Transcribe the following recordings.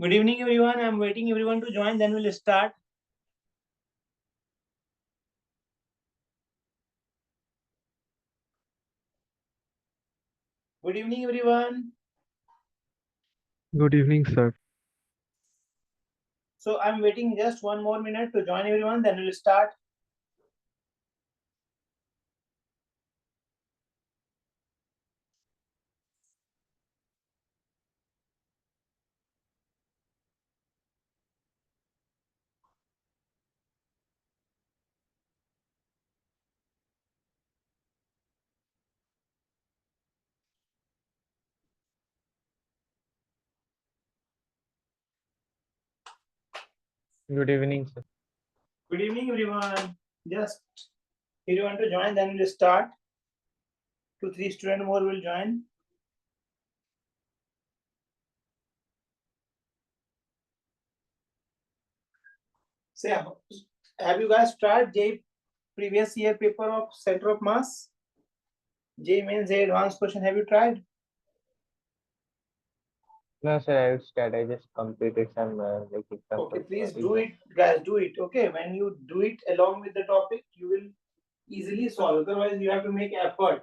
Good evening, everyone. I'm waiting everyone to join, then we'll start. Good evening, everyone. Good evening, sir. So I'm waiting just one more minute to join everyone, then we'll start. Good evening, sir. Good evening, everyone. Just everyone to join, then we'll start. 2-3 students more will join. Say, have you guys tried J previous year paper of center of mass? J means J advanced question. Have you tried? No, sir, I would start. I just completed some example. Okay, please do it, guys. Do it. Okay, when you do it along with the topic, you will easily solve. Otherwise, you have to make effort.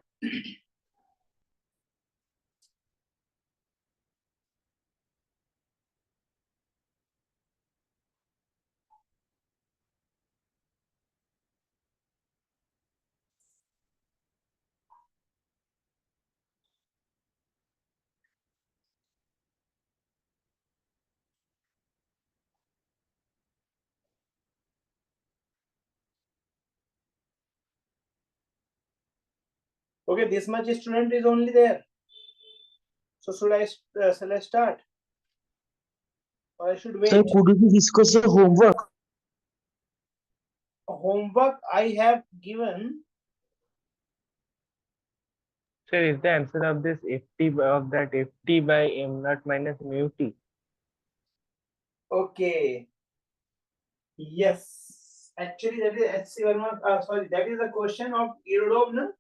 Okay, this much student is only there. So shall I start? Or I should wait? Sir, could you discuss the homework? Homework I have given. Sir, is the answer of this ft of that ft by m naught minus mu t? Okay. Yes. Actually, that is HC Verma. Sorry, that is the question of Irodov,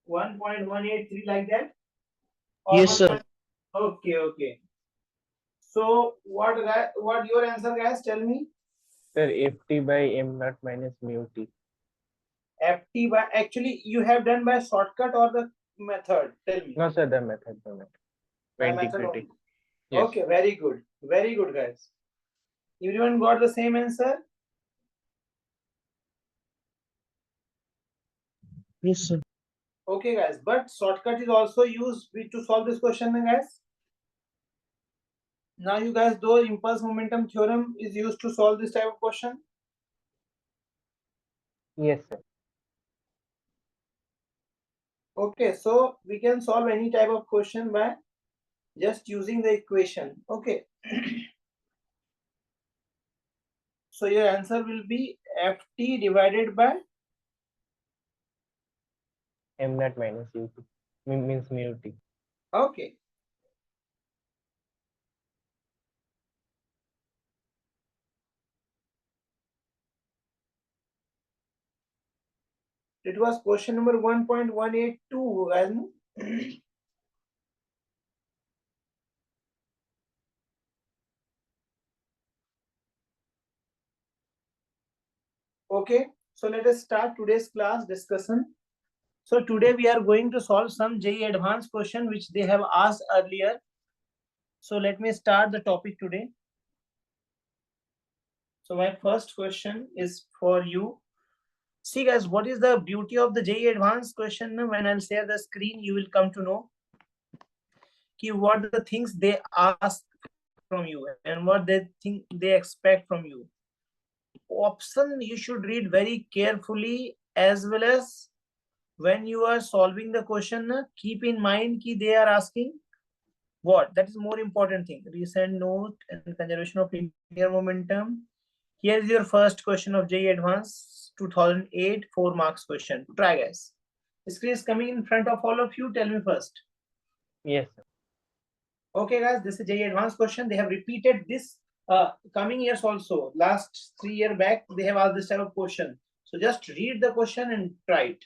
1.183 like that. Or Yes, sir. Okay, okay. So what your answer, guys? Tell me. Sir, ft by m naught minus mu t. FT by actually you have done by shortcut or the method? Tell me. No, sir, the method. By method Integrity. only. Yes. Okay, very good. Very good, guys. Everyone got the same answer? Yes, sir. Okay, guys. But shortcut is also used to solve this question, guys. Now you guys know impulse momentum theorem is used to solve this type of question. Yes, sir. Okay, so we can solve any type of question by just using the equation. Okay. So your answer will be ft divided by m naught minus u t means mu t. okay. It was question number 1.182, guys. Okay, so let us start today's class discussion. So today we are going to solve some JEE advanced question which they have asked earlier. So let me start the topic today. So my first question is for you. See guys, what is the beauty of the JEE advanced question? When I'll share the screen, you will come to know what are the things they ask from you and what they think they expect from you. Option you should read very carefully, as well as when you are solving the question, keep in mind that they are asking what? That is more important thing. Recent note and conservation of linear momentum. Here is your first question of JEE Advanced 2008 4 marks question. Try guys. The screen is coming in front of all of you. Tell me first. Yes, sir. Okay guys, this is JEE Advanced question. They have repeated this coming years also. Last 3 years back, they have asked this type of question. So just read the question and try it.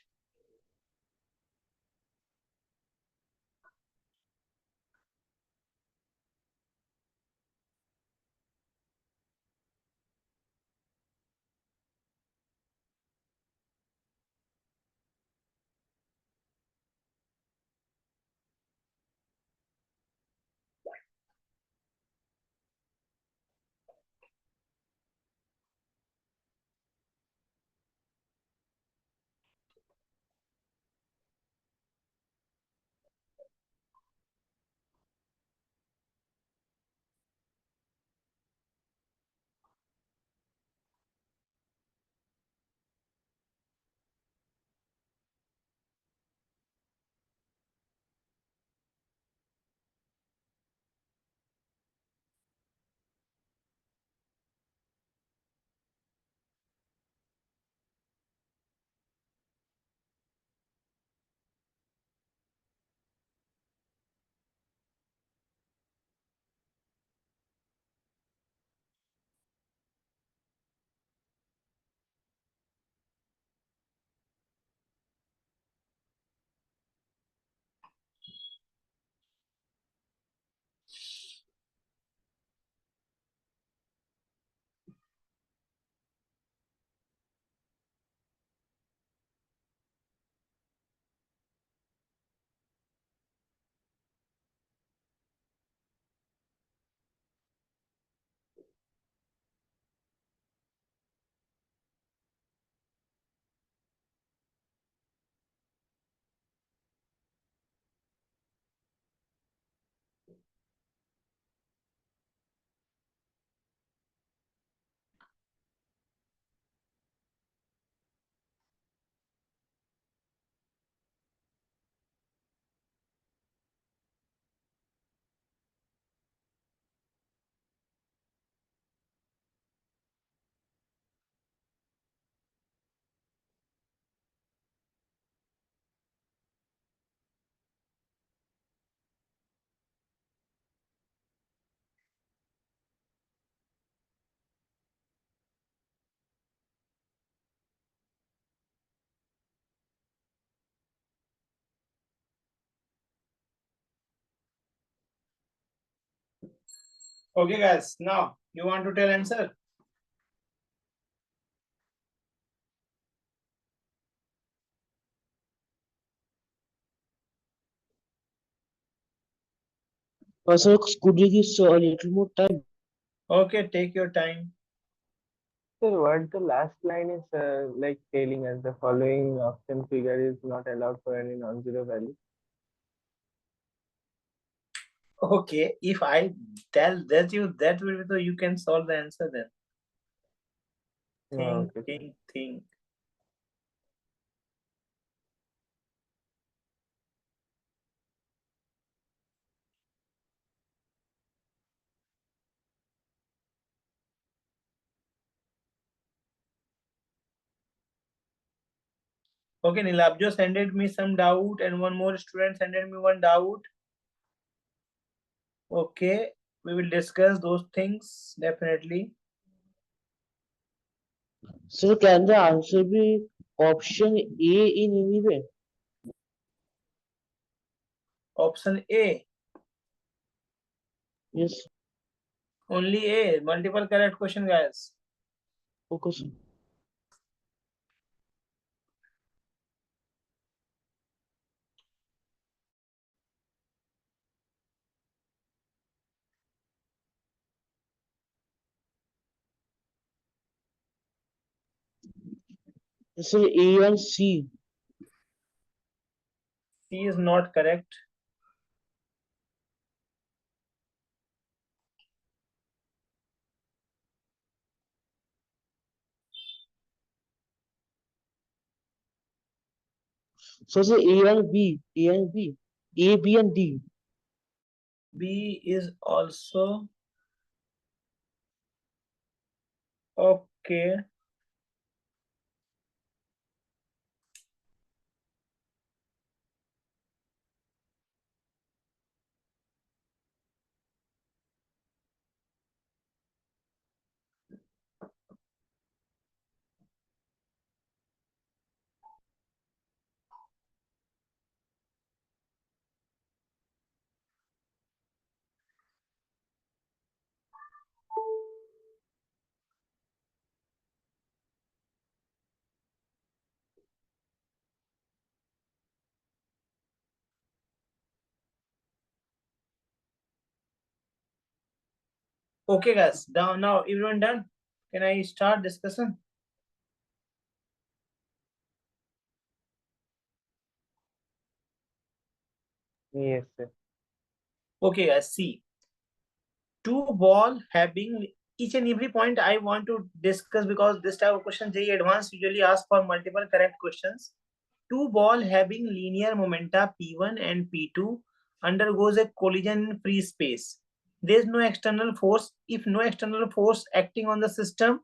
Okay, guys. Now you want to tell answer? Sir, could you give a little more time? Okay, take your time. Sir, what the last line is like telling us the following option figure is not allowed for any non-zero value. Okay, if I tell that that will be so you can solve the answer then. Oh, Think, okay. think. Okay, Nilabjo sended me some doubt and one more student sended me one doubt. Okay, we will discuss those things definitely. Sir, can the answer be option A in any way? Option A, Yes. only A, multiple correct question, guys. Okay, sir. Sir, A and C. C is not correct. So, sir, A and B. A and B. A, B, and D. B is also okay. Okay, guys. Now everyone done? Can I start discussion? Yes, sir. Okay, guys. See, two ball having each and every point I want to discuss because this type of question JEE Advanced usually ask for multiple correct questions. Two ball having linear momenta P1 and P2 undergoes a collision in free space. There is no external force. If no external force acting on the system,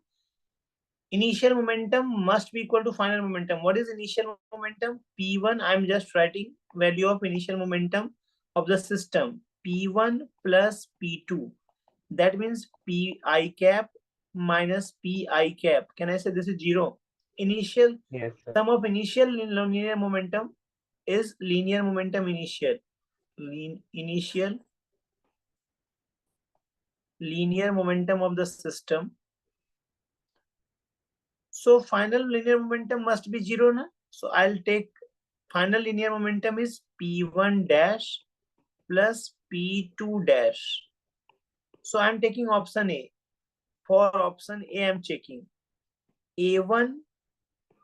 initial momentum must be equal to final momentum. What is initial momentum? P1, I'm just writing value of initial momentum of the system. P1 plus P2. That means Pi cap minus Pi cap. Can I say this is zero? Initial Yes, sir. sum of initial linear momentum is linear momentum initial. Initial linear momentum of the system. So final linear momentum must be zero, na? So I'll take final linear momentum is P1 dash plus P2 dash. So I'm taking option A. For option A, I'm checking A1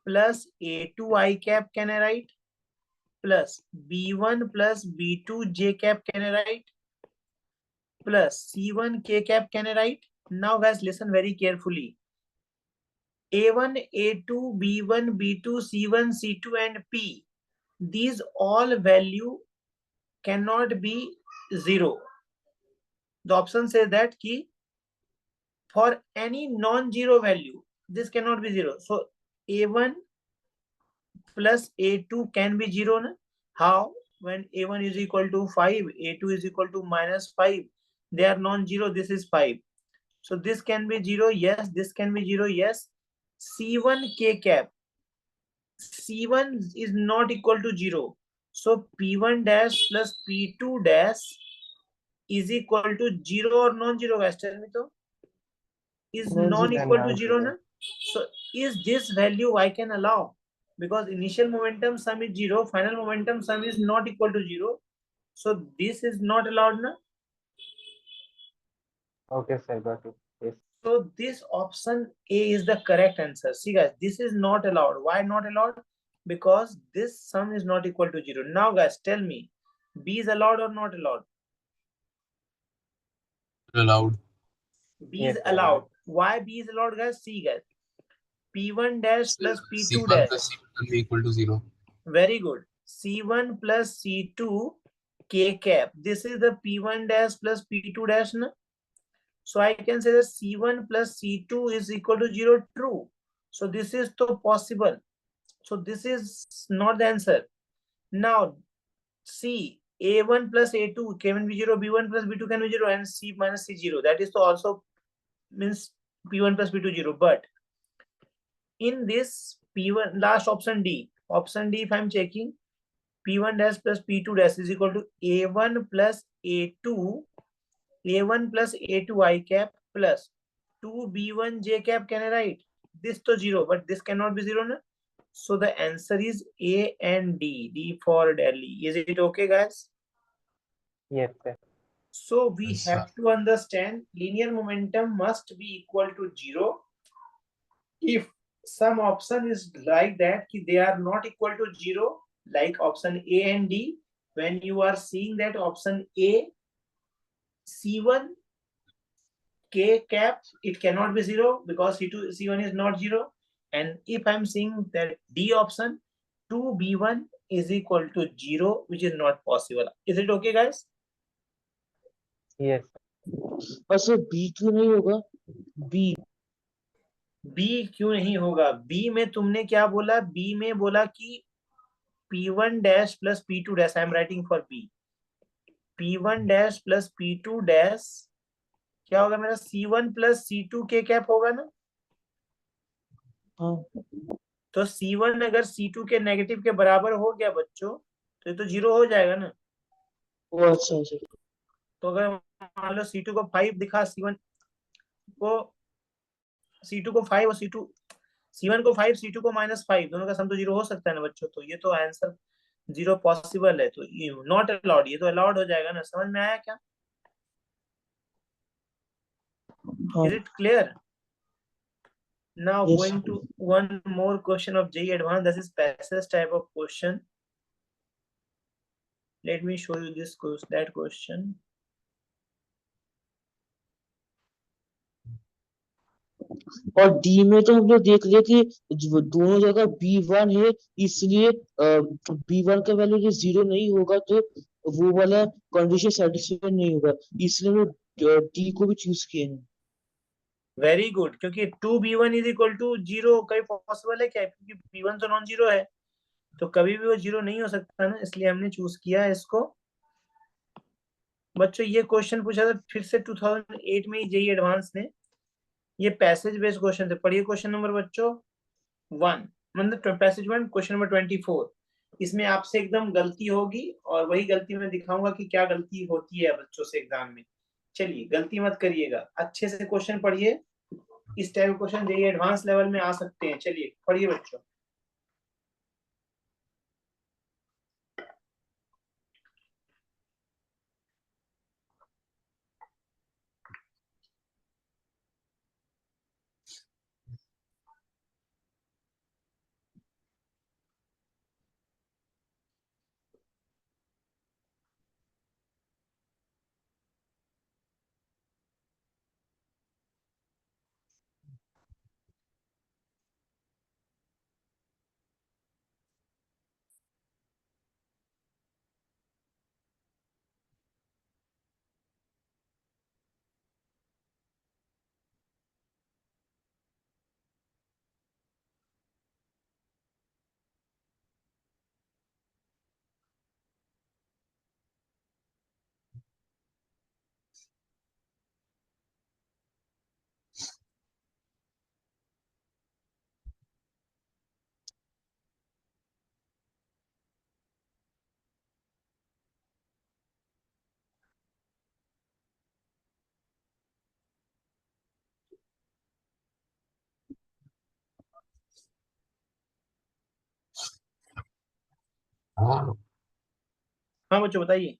plus A2 I cap can I write? Plus B1 plus B2 J cap can I write? Plus C1 K cap can I write? Now guys listen very carefully. A1, A2, B1, B2, C1, C2 and P. These all value cannot be zero. The option says that key for any non-zero value, this cannot be zero. So A1 plus A2 can be zero. Na? How? When A1 is equal to 5, A2 is equal to minus 5. They are non-zero. This is 5. So this can be 0. Yes. This can be 0. Yes. C1 K cap. C1 is not equal to 0. So P1 dash plus P2 dash is equal to 0 or non-zero guys? Tell me so. Is Non-zero. non-equal to 0 na? So is this value I can allow? Because initial momentum sum is 0, final momentum sum is not equal to 0. So this is not allowed na? Okay, sir, got it. Yes. So this option A is the correct answer. See guys, this is not allowed. Why not allowed? Because this sum is not equal to 0. Now guys, tell me, B is allowed or not allowed? Allowed. B Yes, is sir, allowed. Why B is allowed guys? See guys, P1 dash plus P2 C1 dash. plus C2 can be equal to 0. Very good. C1 plus C2 K cap. This is the P1 dash plus P2 dash na? So I can say that C1 plus C2 is equal to 0, true. So this is so possible. So this is not the answer. Now C, A1 plus A2 can be 0, B1 plus B2 can be 0, and C minus C 0. That is also means P1 plus P2 0. But in this P1, last option D, if I'm checking, P1 dash plus P2 dash is equal to A1 plus A2, A1 plus A2 I cap plus 2B1 J cap. Can I write? This to 0, but this cannot be 0 na? So the answer is A and D. D for Delhi. Is it okay, guys? yes, sir. So we Yes, have to understand linear momentum must be equal to 0. If some option is like that, they are not equal to 0, like option A and D, when you are seeing that option A, C1, K cap, it cannot be 0 because C2, C1 is not 0. And if I'm seeing that D option, 2B1 is equal to 0, which is not possible. Is it okay, guys? Yes, sir. और sir B क्यों नहीं होगा? B B क्यों नहीं होगा? B में तुमने क्या बोला? B में बोला कि P1 dash plus P2 dash. I am writing for B. P1 dash plus P2 dash क्या होगा मेरा? C1 plus C2 के कैप होगा ना? हाँ तो C1 अगर C2 के नेगेटिव के बराबर हो गया बच्चों, तो ये तो 0 हो जाएगा ना? वो अच्छा अच्छा तो अगर मान लो C2 को 5 दिखा, को C2 को 5 और C1 को 5, C2 को -5, दोनों का सम तो 0 हो सकता है ना बच्चों? तो ये तो आंसर 0 पॉसिबल है, तो ये नॉट अलाउड, ये तो अलाउड हो जाएगा ना? समझ में आया क्या? हाँ Is it clear? Now yes going to one more question of JEE Advanced. This is passage type of question. Let me show you this that question. और डी में तो हम लोग देख लिया कि दोनों जगह B1 है, इसलिए B1 का वैल्यू 0 नहीं होगा तो वो वाला कंडीशन सेटिस्फाई नहीं होगा, इसलिए हम लोग डी को भी चूज किए हैं। वेरी गुड, क्योंकि 2B1 इज इक्वल टू 0 कभी पॉसिबल है क्या? क्योंकि B1 तो नॉन जीरो है, तो कभी भी वो 0 नहीं हो सकता ना, इसलिए हमने चूज किया है इसको। बच्चों ये क्वेश्चन पूछा था फिर से 2008 में ही JEE एडवांस ने, ये पैसेज बेस्ड क्वेश्चन थे। पढ़िए क्वेश्चन नंबर बच्चों 1, मतलब पैसेज 1 क्वेश्चन नंबर 24। इसमें आपसे एकदम गलती होगी और वही गलती मैं दिखाऊंगा कि क्या गलती होती है बच्चों से एग्जाम में। चलिए गलती मत करिएगा, अच्छे से क्वेश्चन पढ़िए। इस टाइप के क्वेश्चन JEE एडवांस लेवल में आ सकते हैं। चलिए पढ़िए बच्चों। हाँ बच्चों बताइए।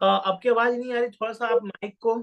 आपकी आवाज नहीं आ रही, थोड़ा सा आप माइक को।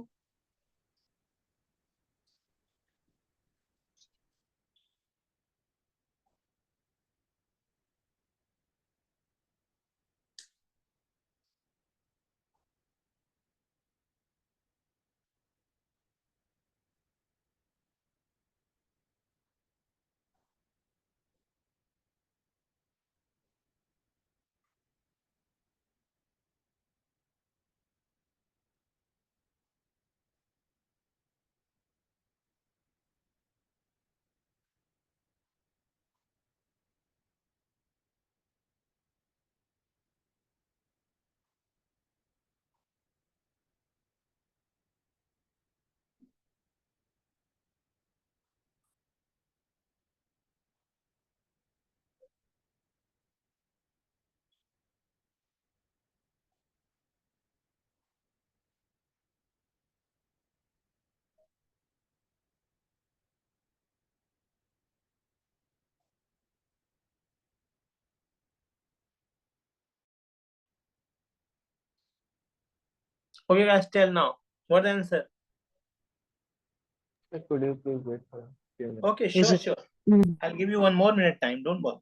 Okay guys, tell now what the answer. Could you please wait for a few minutes? Okay, Is sure, it? sure. Mm. I'll give you 1 more minute time, don't bother.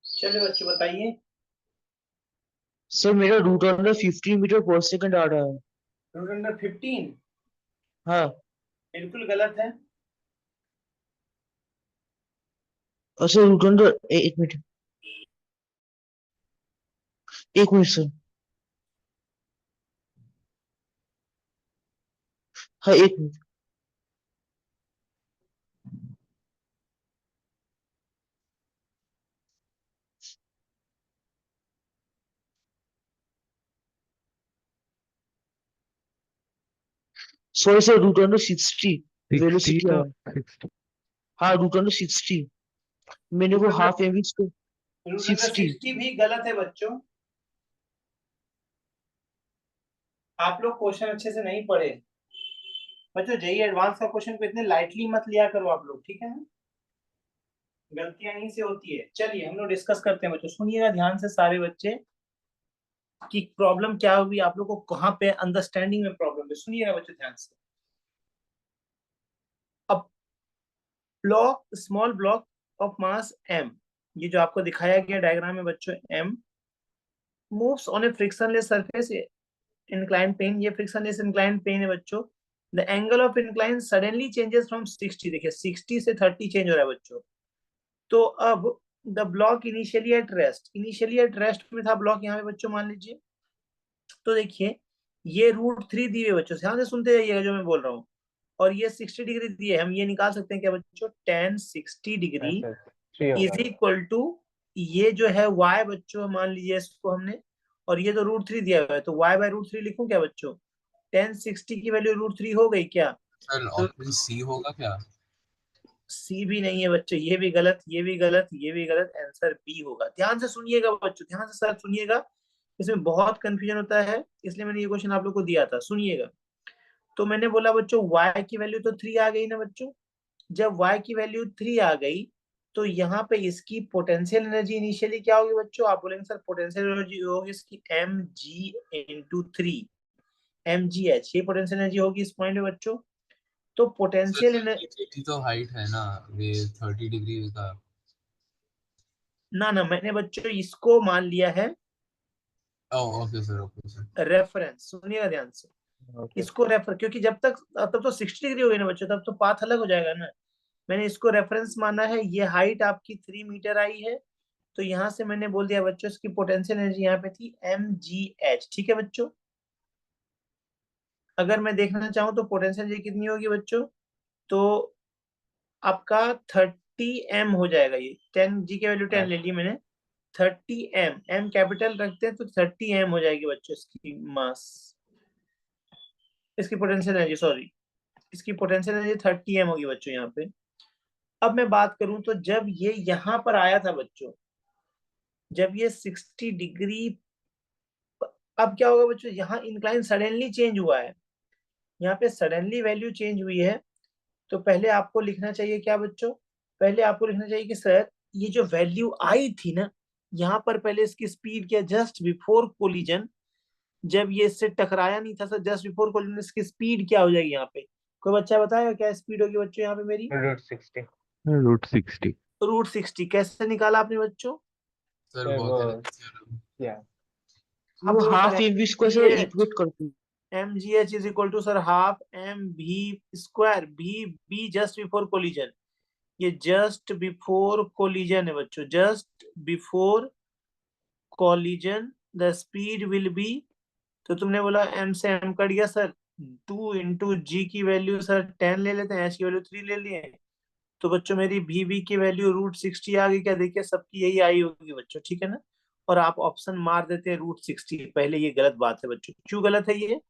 चलिए बच्चों बताइए। सर मेरा root under 15 meter per second आ रहा है। Root under 15 हाँ। बिल्कुल गलत है। सर रूट अंडर एक मिनट, एक मिनट सर। हाँ एक minute. Sorry sir, root under 60 velocity आया। 60 हाँ रूट अंडर 60, मैंने वो हाफ एम को रूट अंडर 60। 60 भी गलत है बच्चों। आप लोग क्वेश्चन अच्छे से नहीं पढ़े बच्चों। जेई एडवांस का क्वेश्चन को इतने लाइटली मत लिया करो आप लोग, ठीक है ना। गलतियां यहीं से होती है। चलिए हम लोग डिस्कस करते हैं बच्चों, सुनिएगा ध्यान से सारे बच्चे कि प्रॉब्लम क्या हुई, आप लोग को कहाँ पे अंडरस्टैंडिंग में प्रॉब्लम है। सुनिएगा बच्चों ध्यान से। Block small block of mass m, ये जो आपको दिखाया गया डायग्राम में बच्चों, m moves on a frictionless surface inclined plane, ये फ्रिक्शनलेस इंक्लाइंड प्लेन है बच्चों। The angle of incline suddenly changes from 60, देखिए 60 से 30 चेंज हो रहा है बच्चों। तो अब the block initially at rest में था ब्लॉक यहाँ पे बच्चों, मान लीजिए। तो देखिए ये √3 दिए बच्चों, ध्यान से सुनते जाइएगा जो मैं बोल रहा हूँ, और ये 60 डिग्री दिए, हम ये निकाल सकते हैं क्या बच्चों, tan 60 डिग्री अच्छा 3 इज होगा। इक्वल टू ये जो है y बच्चों, मान लीजिए इसको हमने, और ये तो √3 दिया हुआ है, तो y बाय √3 लिखूं क्या बच्चों, tan 60 की वैल्यू √3 हो गई क्या। सर तो ऑप्शन सी होगा क्या? सी भी नहीं है बच्चों, ये भी गलत, ये भी गलत, ये भी गलत, आंसर बी होगा। ध्यान से सुनिएगा बच्चों, ध्यान से सर सुनिएगा, इसमें बहुत कंफ्यूजन होता है, इसलिए मैंने ये क्वेश्चन आप लोग को दिया था, सुनिएगा। तो मैंने बोला बच्चों y की वैल्यू तो 3 आ गई ना बच्चों, जब y की वैल्यू 3 आ गई तो यहाँ पे इसकी पोटेंशियल एनर्जी इनिशियली क्या होगी बच्चों, आप बोलेंगे सर पोटेंशियल एनर्जी होगी इसकी mg×3 mgh, ये पोटेंशियल एनर्जी होगी इस पॉइंट में बच्चों। तो सर पोटेंशियल ये तो हाइट है ना, ये 30 डिग्री का। ना ना, मैंने बच्चों इसको मान लिया है okay sir, okay sir. Reference, सुनिएगा ध्यान से, ओके इसको रेफर, क्योंकि जब तक तब तो 60 डिग्री हो गई ना बच्चों, तब तो पाथ अलग हो जाएगा ना। मैंने इसको रेफरेंस माना है, ये हाइट आपकी 3 मीटर आई है, तो यहाँ से मैंने बोल दिया बच्चों इसकी पोटेंशियल एनर्जी यहाँ पे थी mgh, ठीक है बच्चों। अगर मैं देखना चाहूँ तो पोटेंशियल एनर्जी कितनी होगी बच्चों, तो आपका 30m हो जाएगा, ये 10g की वैल्यू 10 ले ली मैंने, 30m, m कैपिटल रखते हैं तो 30m हो जाएगी बच्चों इसकी मास, इसकी पोटेंशियल एनर्जी, सॉरी, इसकी पोटेंशियल एनर्जी 30m होगी बच्चों यहाँ पे। अब मैं बात करूं तो जब ये यहाँ पर आया था बच्चों, जब ये 60 डिग्री, अब क्या होगा बच्चों, यहाँ इंक्लाइन सडनली चेंज हुआ है, यहाँ पे सडनली वैल्यू चेंज हुई है। तो पहले आपको लिखना चाहिए क्या बच्चों, पहले आपको लिखना चाहिए कि सर ये जो वैल्यू आई थी ना यहाँ पर, पहले इसकी स्पीड क्या, जस्ट बिफोर कोलिजन, जब ये इससे टकराया नहीं था सर, जस्ट बिफोर कोलिजन इसकी स्पीड क्या हो जाएगी यहाँ पे, कोई बच्चा बताएगा क्या स्पीड होगी बच्चों यहाँ पे मेरी, √60। √60। √60 कैसे निकाला आपने बच्चों, सर सर वो वॉल्केनिक थ्योरम। या आप वो बोलो हाफ सर mv स्क्वायर से mgh, इक्वेट करते mgh is equal to sir half mv square, b just before collision, ये जस्ट बिफोर कोलिजन है बच्चों, just before collision the speed will be, तो तुमने बोला m से m कट गया सर, 2 × g की वैल्यू सर 10 ले लेते हैं, h की वैल्यू 3 ले लिए, तो बच्चों मेरी vv की वैल्यू √60 आ गई क्या, देखिए सबकी यही आई होगी बच्चों, ठीक है ना। और आप ऑप्शन मार देते हैं √60 पहले, ये गलत बात है बच्चों, क्यों गलत है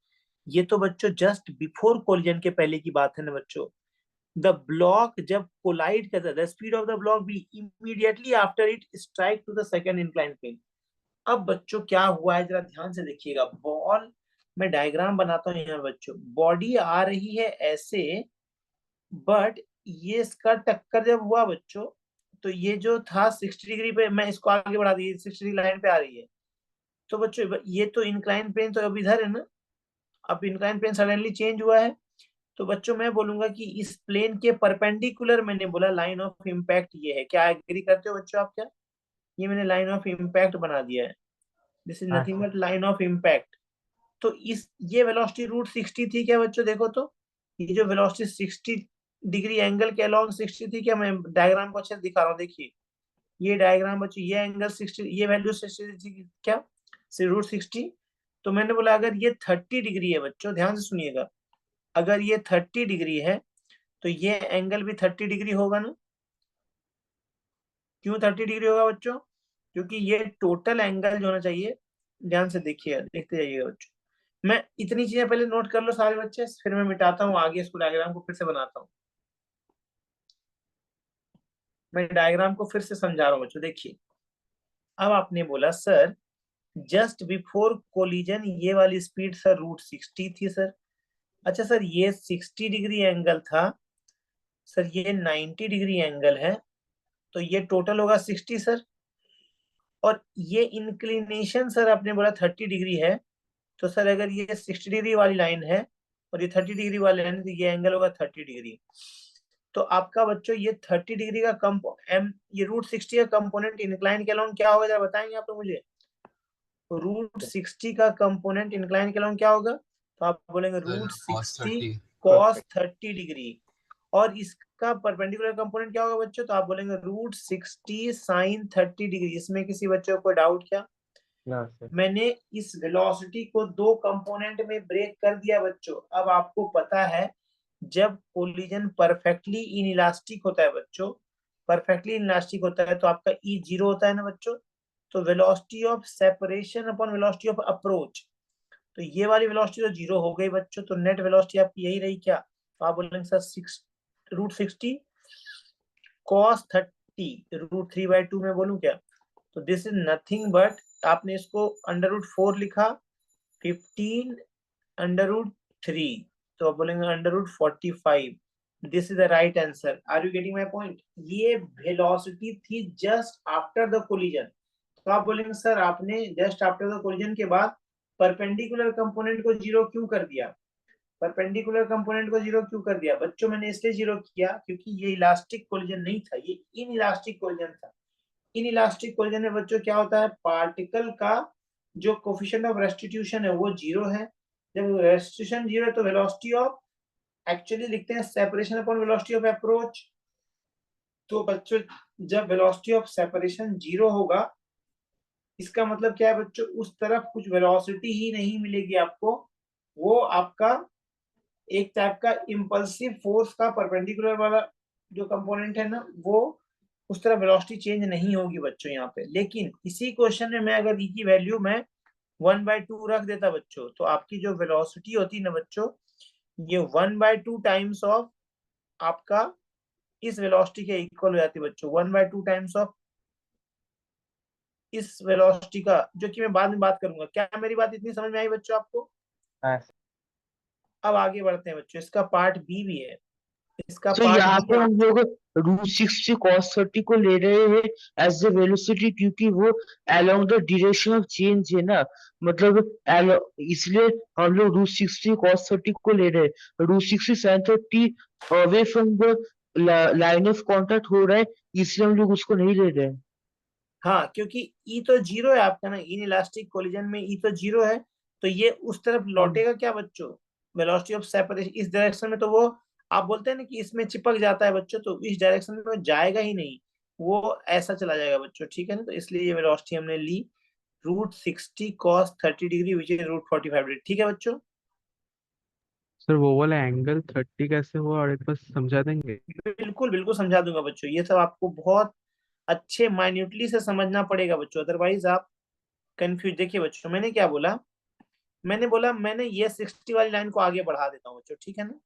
ये तो बच्चों जस्ट बिफोर कोलिजन के पहले की बात है ना बच्चों। द ब्लॉक जब कोलाइड करता है, the speed of the block B immediately after it strike to the second incline plane. अब बच्चों क्या हुआ है जरा ध्यान से देखिएगा, बॉल, मैं डायग्राम बनाता हूँ यहाँ बच्चों, बॉडी आ रही है ऐसे, बट ये इसका टक्कर जब हुआ बच्चों, तो ये जो था 60 डिग्री पे, मैं इसको आगे बढ़ा दी, 60 डिग्री लाइन पे आ रही है, तो बच्चों ये तो इंक्लाइन प्लेन तो अब इधर है ना, अब इंक्लाइन प्लेन सडनली चेंज हुआ है, तो बच्चों मैं बोलूंगा कि इस प्लेन के परपेंडिकुलर, मैंने बोला लाइन ऑफ इम्पैक्ट ये है, क्या एग्री करते हो बच्चों आप क्या, ये मैंने लाइन ऑफ इम्पैक्ट बना दिया है, this is nothing but line of impact. तो इस ये वेलोसिटी √60 थी क्या बच्चों, देखो तो ये जो वेलोसिटी 60 डिग्री एंगल के अलोंग 60 थी क्या, मैं डायग्राम को अच्छे से दिखा रहा हूँ, देखिए ये डायग्राम बच्चों, ये एंगल 60, ये वैल्यू 60 थी क्या, √60। तो मैंने बोला अगर ये 30 डिग्री है बच्चों, ध्यान से सुनिएगा, अगर ये 30 डिग्री है तो ये एंगल भी 30 डिग्री होगा ना, क्यों 30 डिग्री होगा बच्चों, क्योंकि ये टोटल एंगल जो होना चाहिए, ध्यान से देखिए, देखते जाइएगा बच्चों, मैं इतनी चीजें पहले नोट कर लो सारे बच्चे, फिर मैं मिटाता हूँ आगे, इसको डायग्राम को फिर से बनाता हूँ, मैं डायग्राम को फिर से समझा रहा हूँ बच्चों, देखिए। अब आपने बोला सर जस्ट बिफोर कोलिजन ये वाली स्पीड सर √60 थी सर, अच्छा सर ये 60 डिग्री एंगल था सर, ये 90 डिग्री एंगल है, तो ये टोटल होगा 60 सर, और ये इंक्लिनेशन सर आपने बोला 30 डिग्री है, तो सर अगर ये 60 डिग्री वाली लाइन है और ये 30 डिग्री वाली लाइन है, तो ये एंगल होगा 30 डिग्री। तो आपका बच्चों ये 30 डिग्री का ये √60 का कंपोनेंट इंक्लाइन के अलोंग क्या होगा, जरा बताएंगे आप तो मुझे। √60 का कंपोनेंट इंक्लाइन के अलोंग क्या होगा, तो आप बोलेंगे √60 cos 30 डिग्री, और इसका परपेंडिकुलर कंपोनेंट क्या होगा बच्चों, तो आप बोलेंगे √60 sin 30 डिग्री। इसमें किसी बच्चों को डाउट क्या? ना सर। मैंने इस वेलोसिटी को दो कंपोनेंट में ब्रेक कर दिया बच्चों। अब आपको पता है जब कोलिजन परफेक्टली इनइलास्टिक होता है बच्चों, परफेक्टली इनइलास्टिक होता है तो आपका ई 0 होता है ना बच्चों। तो velocity of separation upon velocity of approach, तो ये वाली वेलोसिटी तो 0 हो गई बच्चों, तो नेट वेलोसिटी आपकी यही रही क्या, तो आप बोलेंगे सर √60 cos 30 √3/2 में बोलूं क्या, तो दिस इज नथिंग बट, आपने इसको √4 लिखा, 15 √3, तो आप बोलेंगे √45। This is the right answer. Are you getting my point? ये वेलोसिटी थी जस्ट आफ्टर द कोलिजन। तो आप बोलेंगे सर आपने जस्ट आफ्टर द कोलिजन के बाद परपेंडिकुलर कंपोनेंट को 0 क्यों कर दिया, परपेंडिकुलर कंपोनेंट को 0 क्यों कर दिया बच्चों? मैंने इसलिए 0 किया क्योंकि ये इलास्टिक कोलिजन नहीं था, ये इनइलास्टिक कोलिजन था। इनइलास्टिक कोलिजन में बच्चों क्या होता है, पार्टिकल का जो कोफिशिएंट ऑफ रेस्टिट्यूशन है वो 0 है। जब रेस्टिट्यूशन 0 है तो वेलोसिटी ऑफ, एक्चुअली लिखते हैं separation upon velocity of approach. तो बच्चों जब वेलोसिटी ऑफ सेपरेशन 0 होगा, इसका मतलब क्या है बच्चों, उस तरफ कुछ वेलोसिटी ही नहीं मिलेगी आपको, वो आपका एक टाइप का इम्पल्सिव फोर्स का परपेंडिकुलर वाला जो कंपोनेंट है ना, वो उस तरह वेलोसिटी चेंज नहीं होगी बच्चों यहाँ पे। लेकिन इसी क्वेश्चन में मैं अगर ई की वैल्यू में 1/2 रख देता बच्चों, तो आपकी जो वेलोसिटी होती ना बच्चों, ये 1/2 टाइम्स ऑफ आपका इस वेलोसिटी के इक्वल हो जाती है बच्चों, 1/2 टाइम्स ऑफ इस वेलोसिटी का, जो कि मैं बाद में बात करूंगा। क्या मेरी बात इतनी समझ में आई बच्चों आपको? हाँ सर। अब आगे बढ़ते हैं बच्चों, इसका पार्ट बी भी है, इसका तो पार्ट यहाँ बी पे हम लोग √60 cos 30 को ले रहे हैं एज द वेलोसिटी, क्योंकि वो along the direction of change है ना, मतलब इसलिए हम लोग √60 cos 30 को ले रहे हैं। √60 sin 30 away from the line of contact हो रहा है, इसलिए हम लोग उसको नहीं ले रहे हैं। हाँ, क्योंकि ई तो 0 है आपका ना, इन इलास्टिक कोलिजन में ई तो 0 है, तो ये उस तरफ लौटेगा क्या बच्चों, वेलोसिटी ऑफ सेपरेशन इस डायरेक्शन में, तो वो आप बोलते हैं ना कि इसमें चिपक जाता है बच्चों, तो इस डायरेक्शन में वो जाएगा ही नहीं, वो ऐसा चला जाएगा बच्चों, ठीक है ना। तो इसलिए ये वेलोसिटी हमने ली √60 cos 30 degree which is √45 degree, ठीक है बच्चों। सर वो वाला एंगल 30 कैसे हुआ और एक बार समझा देंगे? बिल्कुल बिल्कुल समझा दूंगा बच्चों, ये सब आपको बहुत अच्छे माइन्यूटली से समझना पड़ेगा बच्चों, अदरवाइज आप कंफ्यूज। देखिए बच्चों मैंने क्या बोला, मैंने बोला मैंने ये 60 वाली लाइन को आगे बढ़ा देता हूँ बच्चों, ठीक है ना,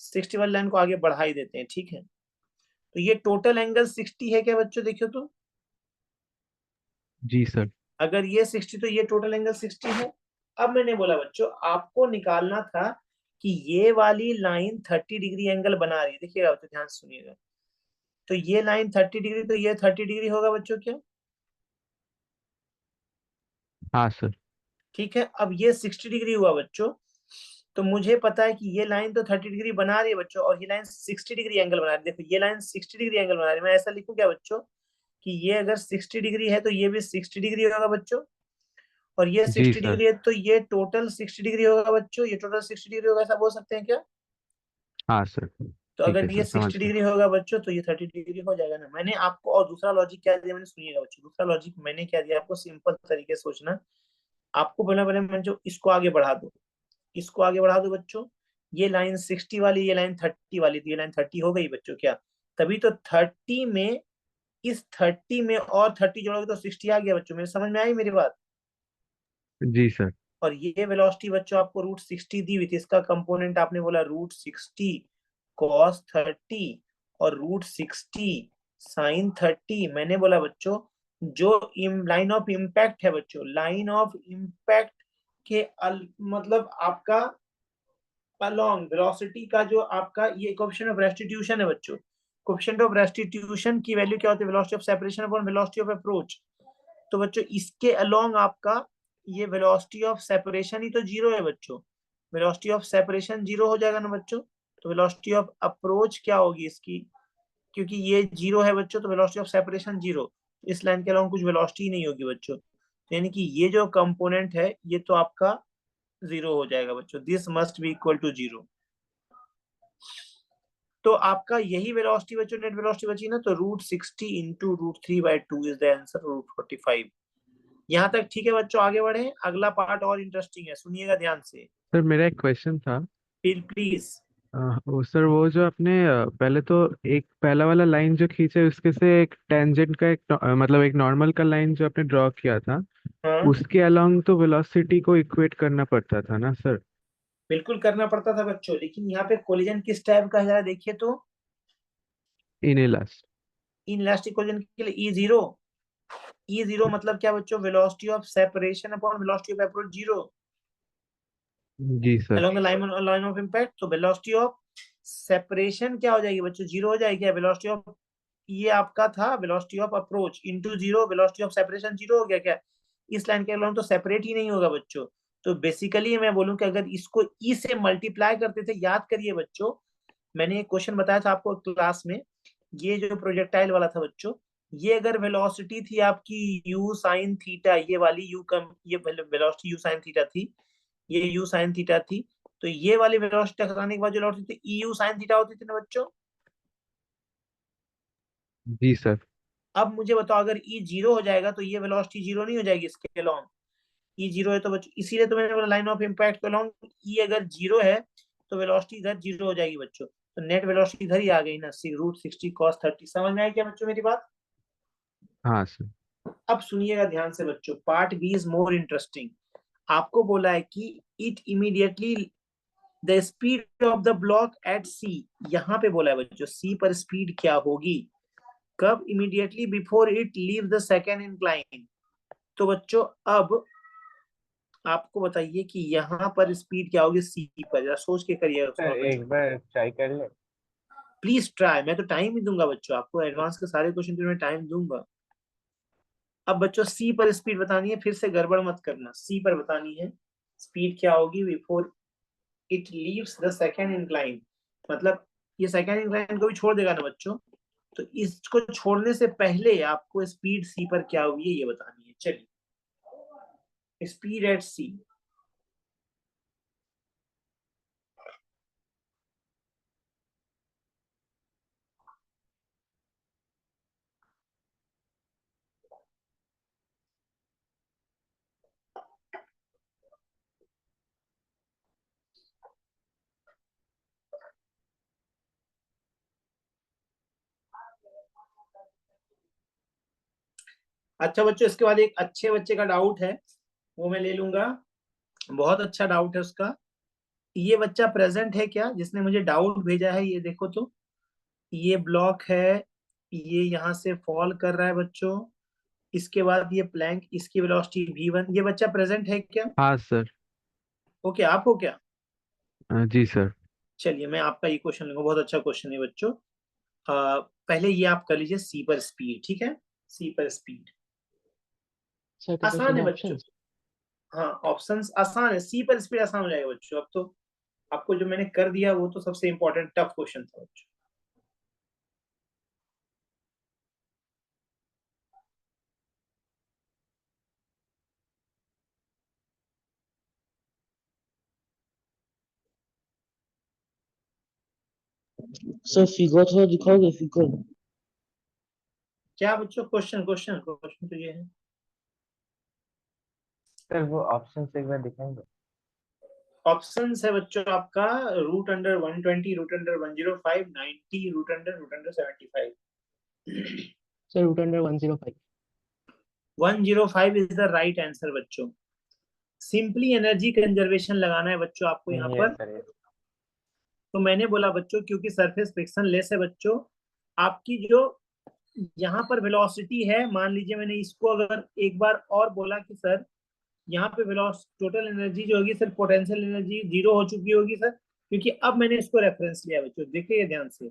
60 वाली लाइन को आगे बढ़ा ही देते हैं, ठीक है। तो ये टोटल एंगल 60 है क्या बच्चों, देखियो तो, जी सर। अगर ये 60 तो ये टोटल एंगल 60 है। अब मैंने बोला बच्चों आपको निकालना था कि ये वाली लाइन 30 डिग्री एंगल बना रही है, देखिएगा बच्चों ध्यान से सुनिएगा, तो ये लाइन 30 डिग्री, तो ये 30 डिग्री होगा बच्चों क्या, हाँ सर। ठीक है। अब ये 60 डिग्री हुआ बच्चों, तो मुझे पता है कि ये लाइन तो 30 डिग्री बना रही है बच्चों, और ये लाइन 60 डिग्री एंगल बना रही है। देखो ये लाइन 60 डिग्री एंगल बना रही है, मैं ऐसा लिखूं क्या बच्चों कि ये अगर 60 डिग्री है तो ये भी 60 डिग्री होगा बच्चों, और ये जी 60 सर। डिग्री है तो ये टोटल 60 डिग्री होगा बच्चों, ये टोटल 60 डिग्री होगा, ऐसा बोल सकते हैं क्या? हाँ सर। तो ठीक है अगर ये सर, समझ 60 गया। डिग्री होगा बच्चों तो ये 30 डिग्री हो जाएगा ना। मैंने आपको और दूसरा लॉजिक क्या दिया, मैंने सुनिएगा बच्चों, दूसरा लॉजिक मैंने क्या दिया आपको, सिंपल तरीके से सोचना। आपको बोला पहले मैं जो इसको आगे बढ़ा दो, इसको आगे बढ़ा दो बच्चों, ये लाइन 60 वाली, ये लाइन 30 वाली थी, ये लाइन 30 हो गई बच्चों क्या, तभी तो 30 में इस 30 में और 30 जोड़ोगे तो 60 आ गया बच्चों, मेरे समझ में आई मेरी बात। जी सर। और ये वेलोसिटी बच्चों आपको √60 दी हुई थी, इसका कंपोनेंट आपने बोला √60 cos 30 और √60 sin 30। मैंने बोला बच्चों जो लाइन ऑफ इम्पैक्ट है बच्चों, लाइन ऑफ इम्पैक्ट के मतलब आपका अलोंग वेलोसिटी का जो आपका ये कोएफिशिएंट ऑफ रेस्टिट्यूशन है बच्चों, कोएफिशिएंट ऑफ रेस्टिट्यूशन की वैल्यू क्या होती है, velocity of separation upon velocity of approach. तो बच्चों इसके अलोंग आपका ये वेलोसिटी ऑफ सेपरेशन ही तो 0 है बच्चों, वेलोसिटी ऑफ सेपरेशन 0 हो जाएगा ना बच्चों। तो वेलोसिटी ऑफ अप्रोच क्या होगी इसकी, क्योंकि ये 0 है बच्चों, तो वेलोसिटी ऑफ सेपरेशन 0, इस लाइन के अलावा कुछ वेलोसिटी नहीं होगी बच्चों, तो यानी कि ये जो कंपोनेंट है ये तो आपका 0 हो जाएगा बच्चों, this must be equal to 0। तो आपका यही वेलोसिटी बच्चों, नेट वेलोसिटी बची ना, तो √60 इंटू √3/2 इज द आंसर, √45। यहाँ तक ठीक है बच्चों, आगे बढ़े, अगला पार्ट और इंटरेस्टिंग है, सुनिएगा ध्यान से। सर मेरा एक क्वेश्चन था। प्लीज। वो सर वो जो आपने पहले तो एक पहला वाला लाइन जो खींचे उसके से एक टेंजेंट का एक मतलब एक नॉर्मल का लाइन जो आपने ड्रॉ किया था, हाँ उसके अलोंग तो वेलोसिटी को इक्वेट करना पड़ता था ना सर? बिल्कुल करना पड़ता था बच्चों, लेकिन यहाँ पे कोलिजन किस टाइप का है जरा देखिए तो, इनेलास्ट। इनइलास्टिक कोलिजन के लिए E0 मतलब क्या बच्चों, velocity of separation upon velocity of approach 0 जी sir. along the line of impact। तो वेलोसिटी ऑफ सेपरेशन क्या हो जाएगी बच्चों, 0 हो जाएगी। क्या वेलोसिटी ऑफ, ये आपका था velocity of approach into 0, velocity of separation 0 हो गया क्या, इस लाइन के अलावा तो सेपरेट ही नहीं होगा बच्चों। तो बेसिकली मैं बोलूं कि अगर इसको ई से मल्टीप्लाई करते थे, याद करिए बच्चों, मैंने एक क्वेश्चन बताया था आपको क्लास में, ये जो प्रोजेक्टाइल वाला था बच्चों, ये अगर वेलोसिटी थी आपकी u sin थीटा, ये वाली u कम, ये वेलोसिटी u sin थीटा थी, ये u sin थीटा थी, तो ये वाली वेलोसिटी टकराने के बाद जो वेलोसिटी थी eu sin थीटा होती थी ना बच्चों। जी सर। अब मुझे बताओ, अगर e 0 हो जाएगा तो ये वेलोसिटी 0 नहीं हो जाएगी इसके अलोंग, e 0 है तो बच्चों, इसीलिए तो मैंने बोला लाइन ऑफ इम्पैक्ट के अलोंग e अगर 0 है तो वेलोसिटी इधर 0 हो जाएगी बच्चों, तो नेट वेलोसिटी इधर ही आ गई ना, √60 cos 30। समझ में आई क्या बच्चों मेरी बात? हाँ सर। अब सुनिएगा ध्यान से बच्चों, part B is more interesting. आपको बोला है कि it immediately the speed of the block at C, यहाँ पे बोला है बच्चों सी पर स्पीड क्या होगी, कब, immediately before it leave the second incline. तो बच्चों अब आपको बताइए कि यहाँ पर स्पीड क्या होगी सी पर, जरा सोच के करिएगा सर बच्चों, एक बार ट्राई कर ले। प्लीज ट्राई, मैं तो टाइम ही दूंगा बच्चों आपको, एडवांस के सारे क्वेश्चन पे मैं टाइम दूंगा। अब बच्चों सी पर स्पीड बतानी है, फिर से गड़बड़ मत करना, सी पर बतानी है स्पीड क्या होगी before it leaves the second incline, मतलब ये सेकेंड इंक्लाइन को भी छोड़ देगा ना बच्चों, तो इसको छोड़ने से पहले आपको स्पीड सी पर क्या हुई है ये बतानी है। चलिए, स्पीड एट सी, अच्छा बच्चों इसके बाद एक अच्छे बच्चे का डाउट है, वो मैं ले लूंगा, बहुत अच्छा डाउट है उसका। ये बच्चा प्रेजेंट है क्या जिसने मुझे डाउट भेजा है, ये देखो तो, ये ब्लॉक है, ये यहाँ से फॉल कर रहा है बच्चों, इसके बाद ये प्लैंक, इसकी वेलोसिटी v1, ये बच्चा प्रेजेंट है क्या? हाँ सर। ओके, आप हो क्या? जी सर। चलिए मैं आपका ये क्वेश्चन लूंगा, बहुत अच्छा क्वेश्चन है बच्चों। पहले ये आप कर लीजिए सी पर स्पीड, ठीक है, सी पर स्पीड सर क्या आसान क्वेश्चन है है बच्चों। ऑप्शंस? हाँ ऑप्शंस आसान है, सी पर स्पीड आसान हो जाएगा बच्चों। अब तो आपको जो मैंने कर दिया वो तो सबसे इंपॉर्टेंट टफ क्वेश्चन था बच्चों। सर फिगर थोड़ा दिखाओगे फिगर? क्या बच्चों, क्वेश्चन क्वेश्चन क्वेश्चन तो ये है, सर वो ऑप्शन एक बार दिखाएंगे? ऑप्शंस है बच्चों आपका √120, √105, 90, √100, √75। Sir √105। 105 is the right answer बच्चों। सिंपली एनर्जी कंजर्वेशन लगाना है बच्चों आपको यहाँ ये पर। सर ये। तो मैंने बोला बच्चों क्योंकि सरफेस फ्रिक्शन लेस है बच्चों, आपकी जो यहाँ पर वेलोसिटी है, मान लीजिए मैंने इसको अगर एक बार और बोला कि सर यहाँ पे टोटल एनर्जी जो होगी सर, पोटेंशियल एनर्जी 0 हो चुकी होगी सर, क्योंकि अब मैंने इसको रेफरेंस लिया बच्चों, देखिए ध्यान से,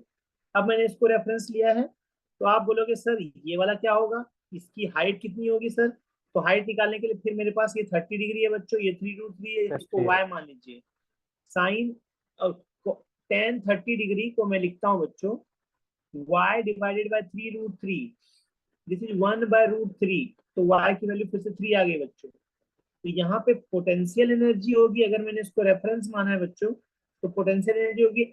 अब मैंने इसको रेफरेंस लिया है, तो आप बोलोगे सर ये वाला क्या होगा, इसकी हाइट कितनी होगी सर, तो हाइट निकालने के लिए फिर मेरे पास ये 30 डिग्री है बच्चों, ये 3√3 है, सर इसको y मान लीजिए, साइन tan 30 डिग्री को मैं लिखता हूँ बच्चों y divided by 3√3, this is 1/√3, तो y की वैल्यू फिर से 3 आ गई बच्चों। तो यहाँ पे पोटेंशियल एनर्जी होगी, अगर मैंने इसको रेफरेंस माना है बच्चों, तो पोटेंशियल एनर्जी होगी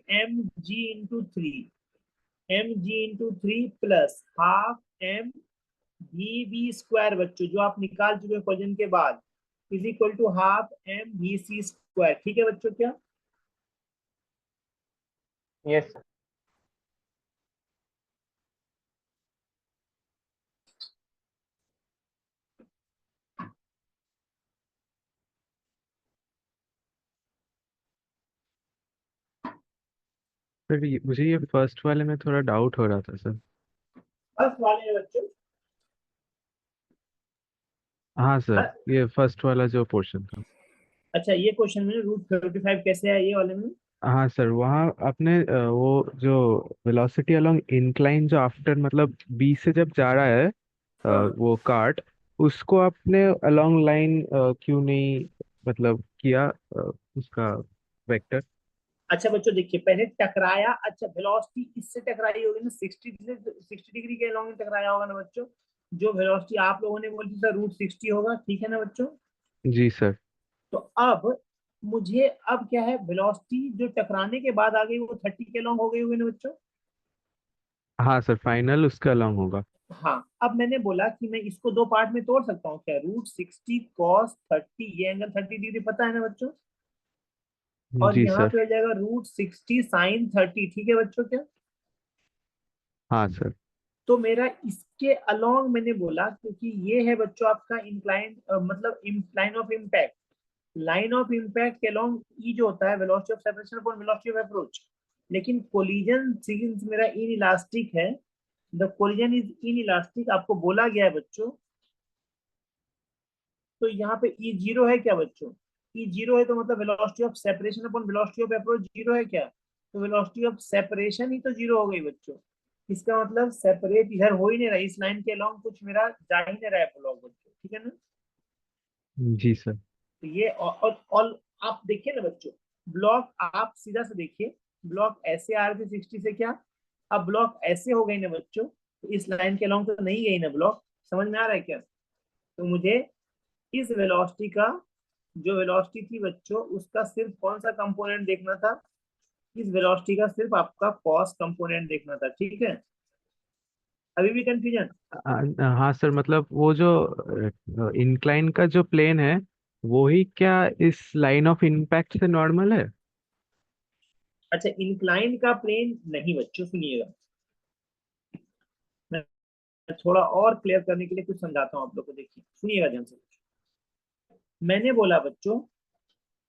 mg plus half m v square बच्चों, जो आप निकाल चुके हैं क्वेश्चन के बाद, is equal to half m v square. ठीक है बच्चों क्या? Yes, sir. फिर मुझे ये फर्स्ट वाले में थोड़ा डाउट हो रहा था सर। फर्स्ट वाले में बच्चों, हाँ सर, हाँ, ये फर्स्ट वाला जो पोर्शन था। अच्छा ये क्वेश्चन में √35 कैसे है ये वाले में? हाँ सर, वहाँ आपने वो जो वेलोसिटी अलोंग इंक्लाइन जो आफ्टर मतलब बी से जब जा रहा है हाँ, वो कार्ट, उसको आपने अलोंग लाइन क्यों नहीं मतलब किया उसका वेक्टर? अच्छा बच्चों देखिए, पहले टकराया, अच्छा वेलोसिटी इससे टकराई होगी ना, 60 डिग्री के अलॉन्ग टकराया होगा ना बच्चों। जो वेलोसिटी आप लोगों ने बोली थी सर √60 होगा, ठीक है ना बच्चों? जी सर। तो अब मुझे अब क्या है, वेलोसिटी जो टकराने के बाद आ गई वो 30 के अलॉन्ग हो गई होगी ना बच्चों। हाँ सर, फाइनल उसका अलोंग होगा। हाँ, अब मैंने बोला कि मैं इसको दो पार्ट में तोड़ सकता हूँ क्या, √60 cos 30, ये एंगल 30 डिग्री पता है ना बच्चों, और जी यहाँ सर। पे हो जाएगा √60 sin 30, ठीक है बच्चों क्या? हाँ सर। तो मेरा इसके अलोंग मैंने बोला, क्योंकि ये है बच्चों आपका इंक्लाइन मतलब line of impact, line of impact के अलोंग ई जो होता है velocity of separation upon velocity of approach, लेकिन कोलिजन सिंस मेरा इन इलास्टिक है, the collision is in elastic आपको बोला गया है बच्चों, तो यहाँ पे ई जीरो है क्या बच्चों? ई जीरो है तो मतलब velocity of separation upon velocity of approach zero है क्या? तो वेलोसिटी ऑफ सेपरेशन ही तो जीरो हो गई बच्चों। इसका मतलब सेपरेट इधर हो ही नहीं रहा, इस लाइन के अलोंग कुछ मेरा जा ही नहीं रहा है ब्लॉक बच्चों, ठीक है ना? जी सर। तो ये और आप देखिए ना बच्चों, ब्लॉक आप सीधा से देखिए, ब्लॉक ऐसे आ रहे थे 60 से क्या, अब ब्लॉक ऐसे हो गई ना बच्चों, तो इस लाइन के अलोंग तो नहीं गई ना ब्लॉक, समझ में आ रहा है क्या? तो मुझे इस वेलोसिटी का, जो वेलोसिटी थी बच्चों, उसका सिर्फ कौन सा कंपोनेंट देखना था, इस वेलोसिटी का सिर्फ आपका कॉस कंपोनेंट देखना था, ठीक है? अभी भी कंफ्यूजन? हाँ सर, मतलब वो जो इंक्लाइन का जो प्लेन है वो ही क्या इस लाइन ऑफ इम्पैक्ट से नॉर्मल है? अच्छा इंक्लाइन का प्लेन नहीं बच्चों, सुनिएगा, मैं थोड़ा और क्लियर करने के लिए कुछ समझाता हूँ आप लोग को, देखिए सुनिएगा ध्यान से। मैंने बोला बच्चों,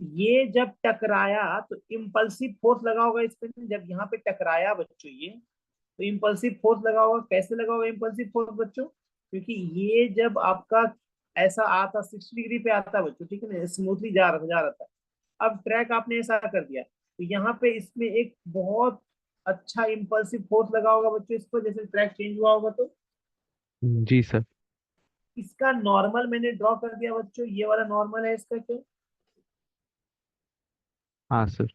ये जब टकराया तो इम्पल्सिव फोर्स लगा होगा इस पे, जब यहाँ पे टकराया बच्चों ये, तो इम्पल्सिव फोर्स लगा होगा, कैसे लगा होगा इम्पल्सिव फोर्स बच्चों? क्योंकि ये जब आपका ऐसा आता 60 डिग्री पे आता बच्चों, ठीक है ना, स्मूथली जा रहा था, अब ट्रैक आपने ऐसा कर दिया, तो यहाँ पे इसमें एक बहुत अच्छा इम्पल्सिव फोर्स लगा होगा बच्चों इस पर, जैसे ट्रैक चेंज हुआ होगा, तो जी सर। इसका नॉर्मल मैंने ड्रॉ कर दिया बच्चों, ये वाला नॉर्मल है इसका क्या? हाँ सर।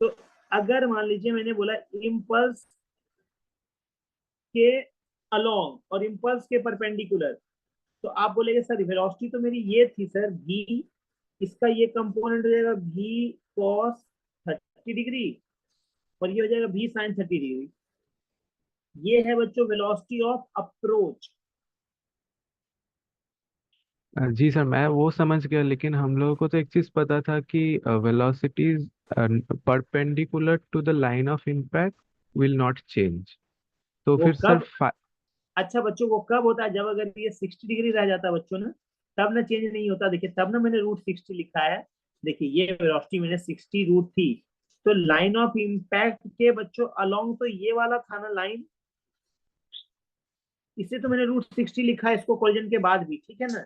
तो अगर मान लीजिए मैंने बोला इम्पल्स के अलोंग और इम्पल्स के परपेंडिकुलर, तो आप बोलेंगे सर वेलोसिटी तो मेरी ये थी सर v, इसका ये कंपोनेंट हो जाएगा v cos 30 डिग्री, और ये हो जाएगा v sin 30 डिग्री, ये है बच्चों वेलोसिटी ऑफ अप्रोच। जी सर, मैं वो समझ गया, लेकिन हम लोगों को तो एक चीज पता था कि velocities perpendicular to the line of impact will not change. तो वो फिर सर कब, अच्छा बच्चों वो कब होता है, जब अगर ये 60 डिग्री रह जाता है बच्चों ना, तब ना चेंज नहीं होता, देखिए तब ना मैंने √60 लिखा है, देखिए ये वेलोसिटी मैंने 60 रूट थी, तो लाइन ऑफ इम्पैक्ट के बच्चों अलोंग तो ये वाला था ना लाइन, इसे तो मैंने √60 लिखा है इसको कोलिजन के बाद भी, ठीक है ना?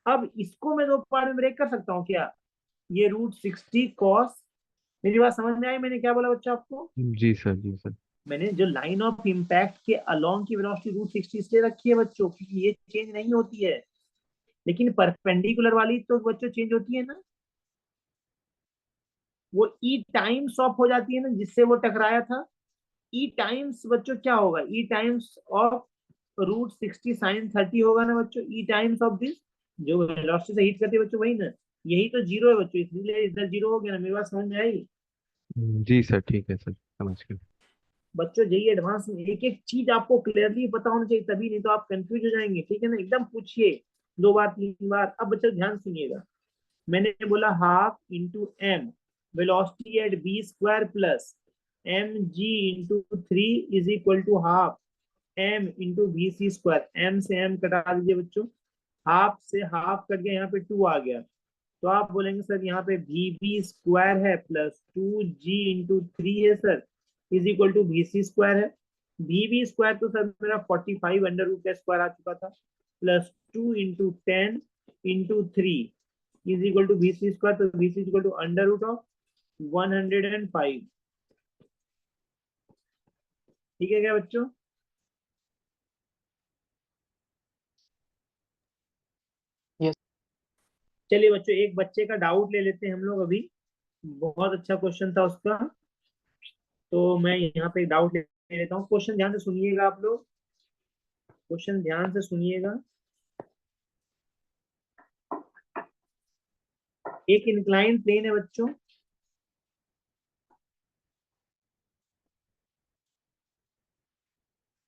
अब इसको मैं दो पार्ट में ब्रेक कर सकता हूँ क्या, ये √60 कॉस, मेरी बात समझ में आई मैंने क्या बोला बच्चा आपको? जी सर। जी सर। मैंने जो लाइन ऑफ इम्पैक्ट के अलोंग की वेलोसिटी √60 इसलिए रखी है बच्चों, क्योंकि ये चेंज नहीं होती है, लेकिन परपेंडिकुलर वाली तो बच्चों चेंज होती है ना। वो ई टाइम्स ऑफ हो जाती है ना, जिससे वो टकराया था। ई टाइम्स बच्चों क्या होगा, ई टाइम्स ऑफ √60 sin 30 होगा ना बच्चों, ई टाइम्स ऑफ दिस, जो वेलोसिटी से हिट करती है बच्चों, वही ना। यही तो जीरो है बच्चों, इसलिए इधर जीरो हो गया ना। मेरी बात समझ में आई जी सर, ठीक है सर, समझ गए। बच्चों? जेई एडवांस में एक एक चीज आपको क्लियरली पता होना चाहिए, तभी, नहीं तो आप कंफ्यूज हो जाएंगे, ठीक है ना। एकदम पूछिए 2 बार 3 बार। अब बच्चों ध्यान सुनिएगा, मैंने बोला half into M velocity at B square plus M G into 3 is equal to half M into B C square. M से एम कटा दीजिए बच्चों, हाफ से हाफ कट गया, यहाँ पे 2 आ गया। तो आप बोलेंगे सर यहाँ पे वी बी स्क्वायर है प्लस 2g इंटू 3 है sir, is equal to v c square है। वी बी स्क्वायर तो सर मेरा 45 अंडर रूट का स्क्वायर आ चुका था, plus 2 into 10 into 3 is equal to v c square. तो v c equal to under root of 105। ठीक है क्या बच्चों? यस। चलिए बच्चों, एक बच्चे का डाउट ले लेते हैं हम लोग अभी। बहुत अच्छा क्वेश्चन था उसका, तो मैं यहाँ पे डाउट ले लेता हूँ। क्वेश्चन ध्यान से सुनिएगा आप लोग, क्वेश्चन ध्यान से सुनिएगा। एक इंक्लाइन प्लेन है बच्चों,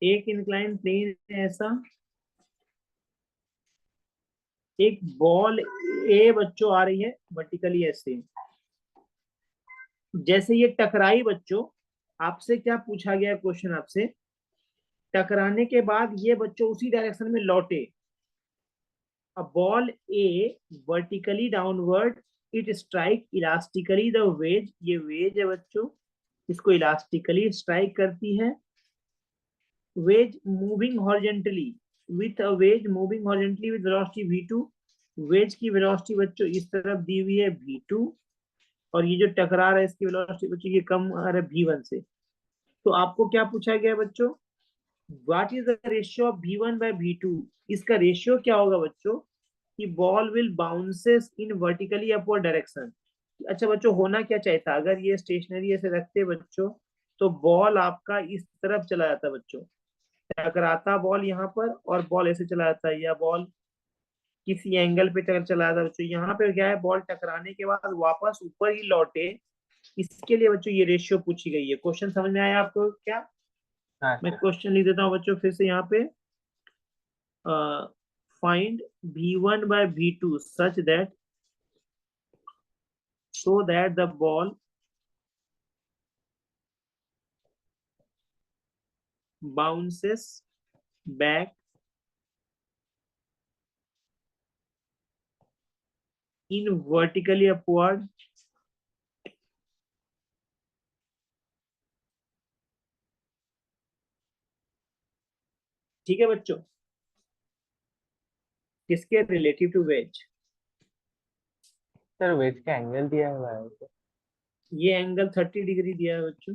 एक इंक्लाइन प्लेन है ऐसा, एक बॉल ए बच्चों आ रही है वर्टिकली ऐसे। जैसे ये टकराई बच्चों, आपसे क्या पूछा गया क्वेश्चन आपसे, टकराने के बाद ये बच्चों उसी डायरेक्शन में लौटे। a ball A vertically downward, it strike elastically the wedge, ये वेज है बच्चों, इसको इलास्टिकली स्ट्राइक करती है। wedge moving horizontally with a wedge moving horizontally with velocity v2, wedge की वेलोसिटी बच्चों इस तरफ दी हुई है v2, और ये जो टकरा रहा है इसकी वेलोसिटी बच्चों ये कम आ रहा है v1 से। तो आपको क्या पूछा गया बच्चों, what is the ratio of v1 by v2? इसका रेशियो क्या होगा बच्चों, कि ball will bounces in vertically upward direction. अच्छा बच्चों, होना क्या चाहिए था, अगर ये स्टेशनरी ऐसे रखते बच्चों, तो बॉल आपका इस तरफ चला जाता बच्चों, टकराता बॉल यहाँ पर और बॉल ऐसे चला जाता है, या बॉल किसी एंगल पे चला जाता बच्चों। यहाँ पे क्या है, बॉल टकराने के बाद वापस ऊपर ही लौटे, इसके लिए बच्चों ये रेशियो पूछी गई है। क्वेश्चन समझ में आया आपको क्या? हाँ मैं सर। क्वेश्चन लिख देता हूँ बच्चों फिर से यहाँ पे। Find v1 by v2 such that so that the ball bounces back in vertically upward ठीक है बच्चों, किसके relative to wedge? Sir wedge का एंगल दिया हुआ है सर। ये एंगल 30 डिग्री दिया है बच्चों।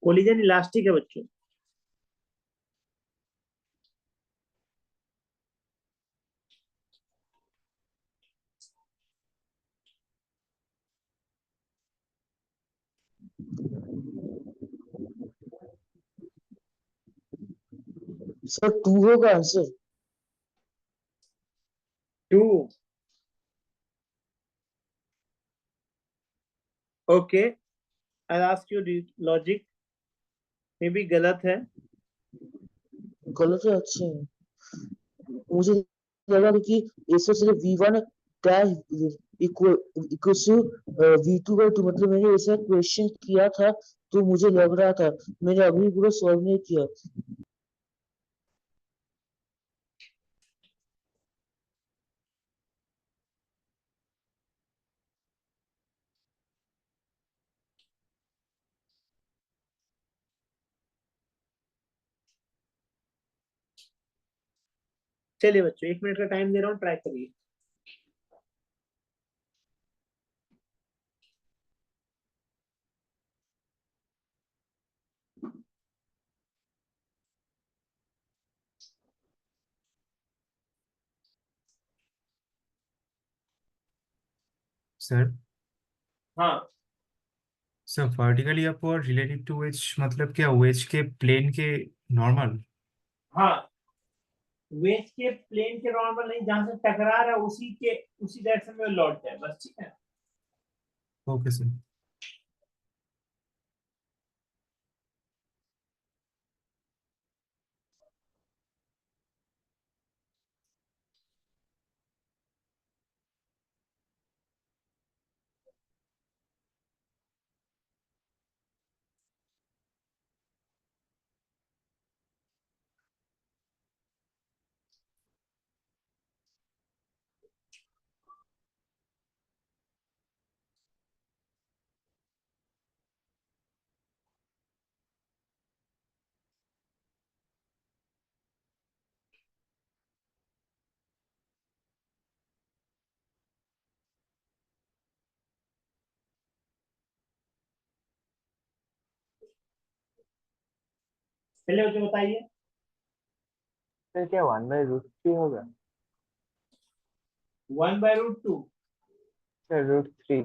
कोलिजन इलास्टिक है बच्चों। सर 2 होगा answer. 2, okay, I ask you logic, मे भी गलत है। गलत है, अच्छा है। मुझे लगा कि इससे सिर्फ V1 dash equal equal to V2/2, मतलब मैंने ऐसा क्वेश्चन किया था तो मुझे लग रहा था, मैंने अभी पूरा सॉल्व नहीं किया। चलिए बच्चों 1 मिनट का टाइम दे रहा हूँ, ट्राई करिए। सर हाँ sir vertically upward relative to wedge मतलब क्या, वेज के प्लेन के नॉर्मल? हाँ, वेज के प्लेन के नॉर्मल नहीं, जहां से टकरा रहा है उसी डायरेक्शन में लौटता है बस, ठीक है। Okay sir. पहले मुझे बताइए। फिर क्या 1/√3 होगा? 1/√2। Sir √3।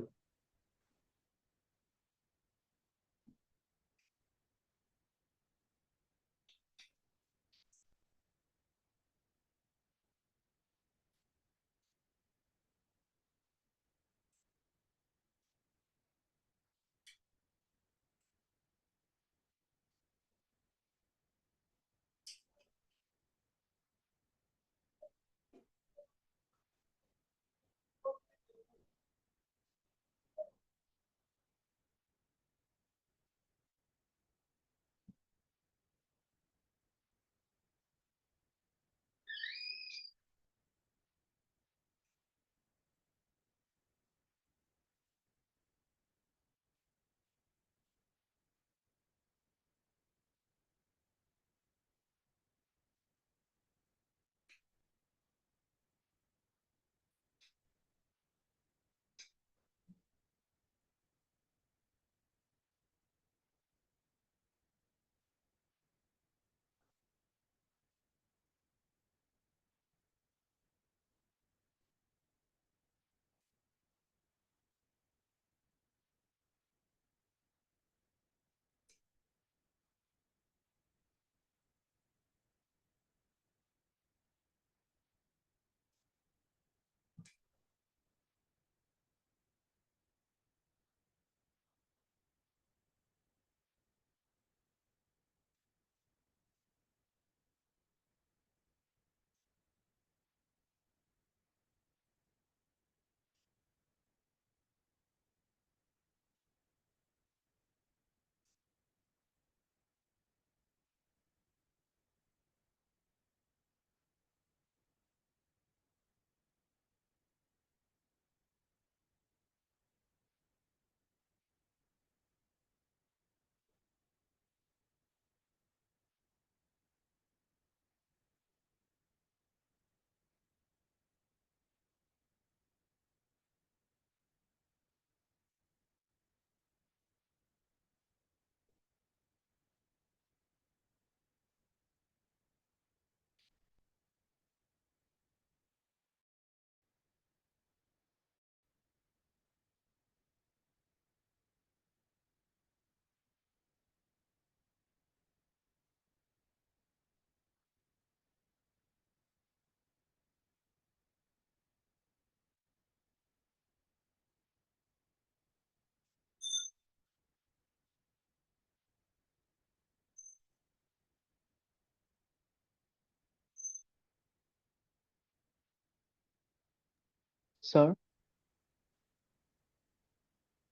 Sir,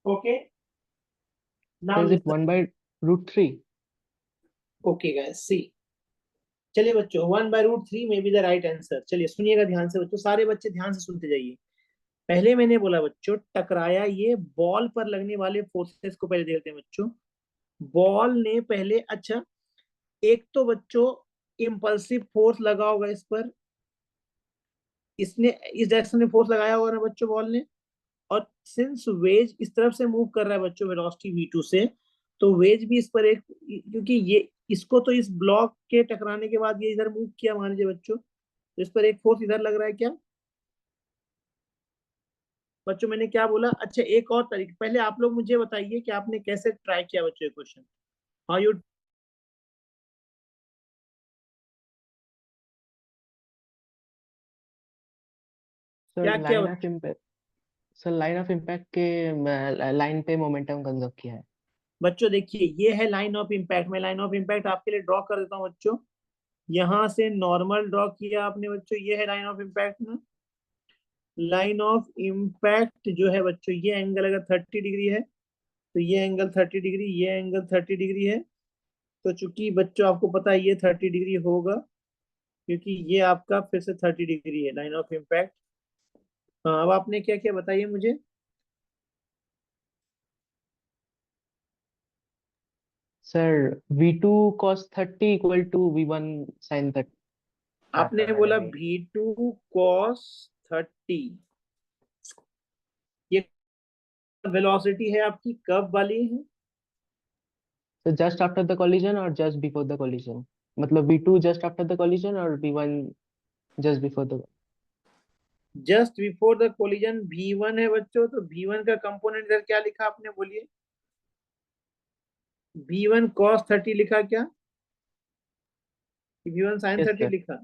Okay, now is it listen. 1/√3? Okay guys, see, चलिए बच्चों, 1/√3 में बी द राइट आंसर। चलिए सुनिएगा ध्यान से बच्चों, सारे बच्चे ध्यान से सुनते जाइए। पहले मैंने बोला बच्चों, टकराया, ये बॉल पर लगने वाले फोर्सेस को पहले देखते हैं बच्चों। बॉल ने पहले, अच्छा, एक तो बच्चों इम्पल्सिव फोर्स लगा होगा इस पर, इसने इस डायरेक्शन में फोर्स लगाया होगा ना बच्चों बॉल ने। और सिंस वेज इस तरफ से मूव कर रहा है बच्चों वेलोसिटी v2 से, तो वेज भी इस पर एक, क्योंकि ये इसको तो इस ब्लॉक के टकराने के बाद ये इधर मूव किया मान लीजिए बच्चों, तो इस पर एक फोर्स इधर लग रहा है क्या? बच्चों मैंने क्या बोला? अच्छा एक और तरीका, पहले आप लोग मुझे बताइए कि आपने कैसे ट्राई किया बच्चों ये क्वेश्चन, हाउ यू। सर क्या किया line of impact, sir line of impact के लाइन पे मोमेंटम कंजर्व किया है। बच्चों? देखिए ये है लाइन ऑफ इम्पैक्ट, मैं लाइन ऑफ इम्पैक्ट आपके लिए ड्रॉ कर देता हूँ बच्चों। यहां से नॉर्मल ड्रॉ किया आपने बच्चों, ये है लाइन ऑफ इम्पैक्ट ना। लाइन ऑफ इम्पैक्ट जो है बच्चों, ये एंगल अगर 30 डिग्री है तो ये एंगल 30 डिग्री, ये एंगल 30 डिग्री है। तो चूंकि बच्चों आपको पता है ये 30 डिग्री होगा, क्योंकि ये आपका फिर से 30 डिग्री है लाइन ऑफ इम्पैक्ट। हाँ अब आपने क्या किया बताइए मुझे। Sir V2 cos 30 equal to V1 sin 30। हाँ आपने सर, बोला मैंने भी। V2 cos 30, ये वेलोसिटी है आपकी कब वाली है? So just after the collision or just before the collision? मतलब V2 just after the collision और V1 just before the। Just before the collision V1 है बच्चों, तो V1 का कंपोनेंट इधर क्या लिखा आपने बोलिए? V1 cos 30 लिखा क्या? V1 sin यस 30 सर, लिखा?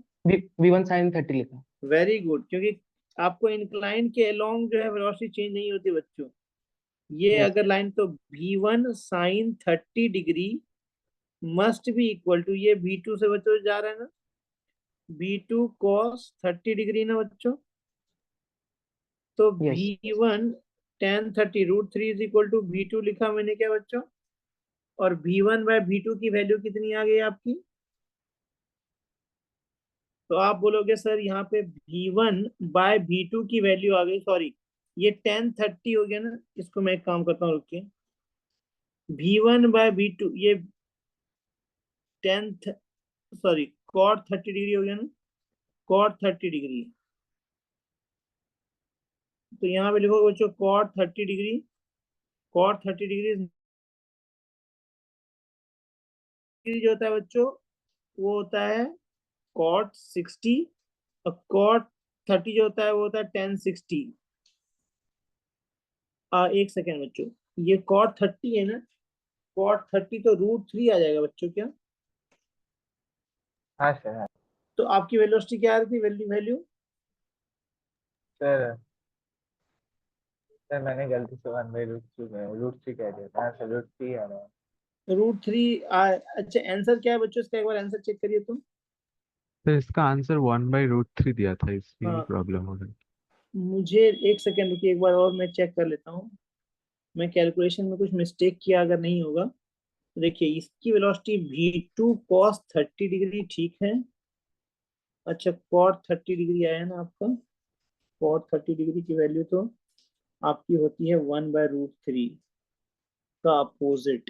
V1 sin 30 लिखा। वेरी गुड, क्योंकि आपको इंक्लाइन के अलोंग जो है वेलोसिटी चेंज नहीं होती बच्चों। ये यस अगर लाइन तो V1 sin 30 degree must be equal to, ये V2 से बच्चों जा रहा है ना, V2 cos 30 डिग्री ना बच्चों। तो yes. V1 tan 30 √3 is equal to V2 लिखा मैंने क्या बच्चों? और V1 बाय V2 की वैल्यू कितनी आ गई आपकी? तो आप बोलोगे सर यहाँ पे V1 बाय V2 की वैल्यू आ गई, सॉरी ये tan 30 हो गया ना, इसको मैं एक काम करता हूँ रुक के। V1 बाय V2 ये tan, सॉरी cot 30 डिग्री हो गया ना, cot 30 डिग्री। तो यहाँ पे लिखो बच्चों cot 30 डिग्री, cot 30 डिग्री जो होता है बच्चों वो होता है cot 60, और cot 30 जो होता है वो होता है tan 60। एक सेकेंड बच्चों, ये cot 30 है ना, cot 30 तो √3 आ जाएगा बच्चों क्या? हाँ सर, हाँ तो आपकी वेलोसिटी क्या आ रही थी वैल्यू? सर। सर मैंने गलती से 1/√3 कह दिया था। हाँ सर, √3 आ रहा है। √3 अच्छा आंसर क्या है बच्चों इसका, एक बार आंसर चेक करिए तुम। तो इसका आंसर 1/√3 दिया था, इसलिए हाँ प्रॉब्लम हो गई। मुझे एक सेकेंड रुकिए, एक बार और मैं चेक कर लेता हूँ। मैं कैलकुलेशन में कुछ मिस्टेक किया अगर नहीं होगा तो देखिए इसकी वेलोसिटी V2 cos 30 डिग्री ठीक है। अच्छा cot 30 डिग्री आया ना आपका, cot 30 डिग्री की वैल्यू तो आपकी होती है 1/√3 का अपोजिट।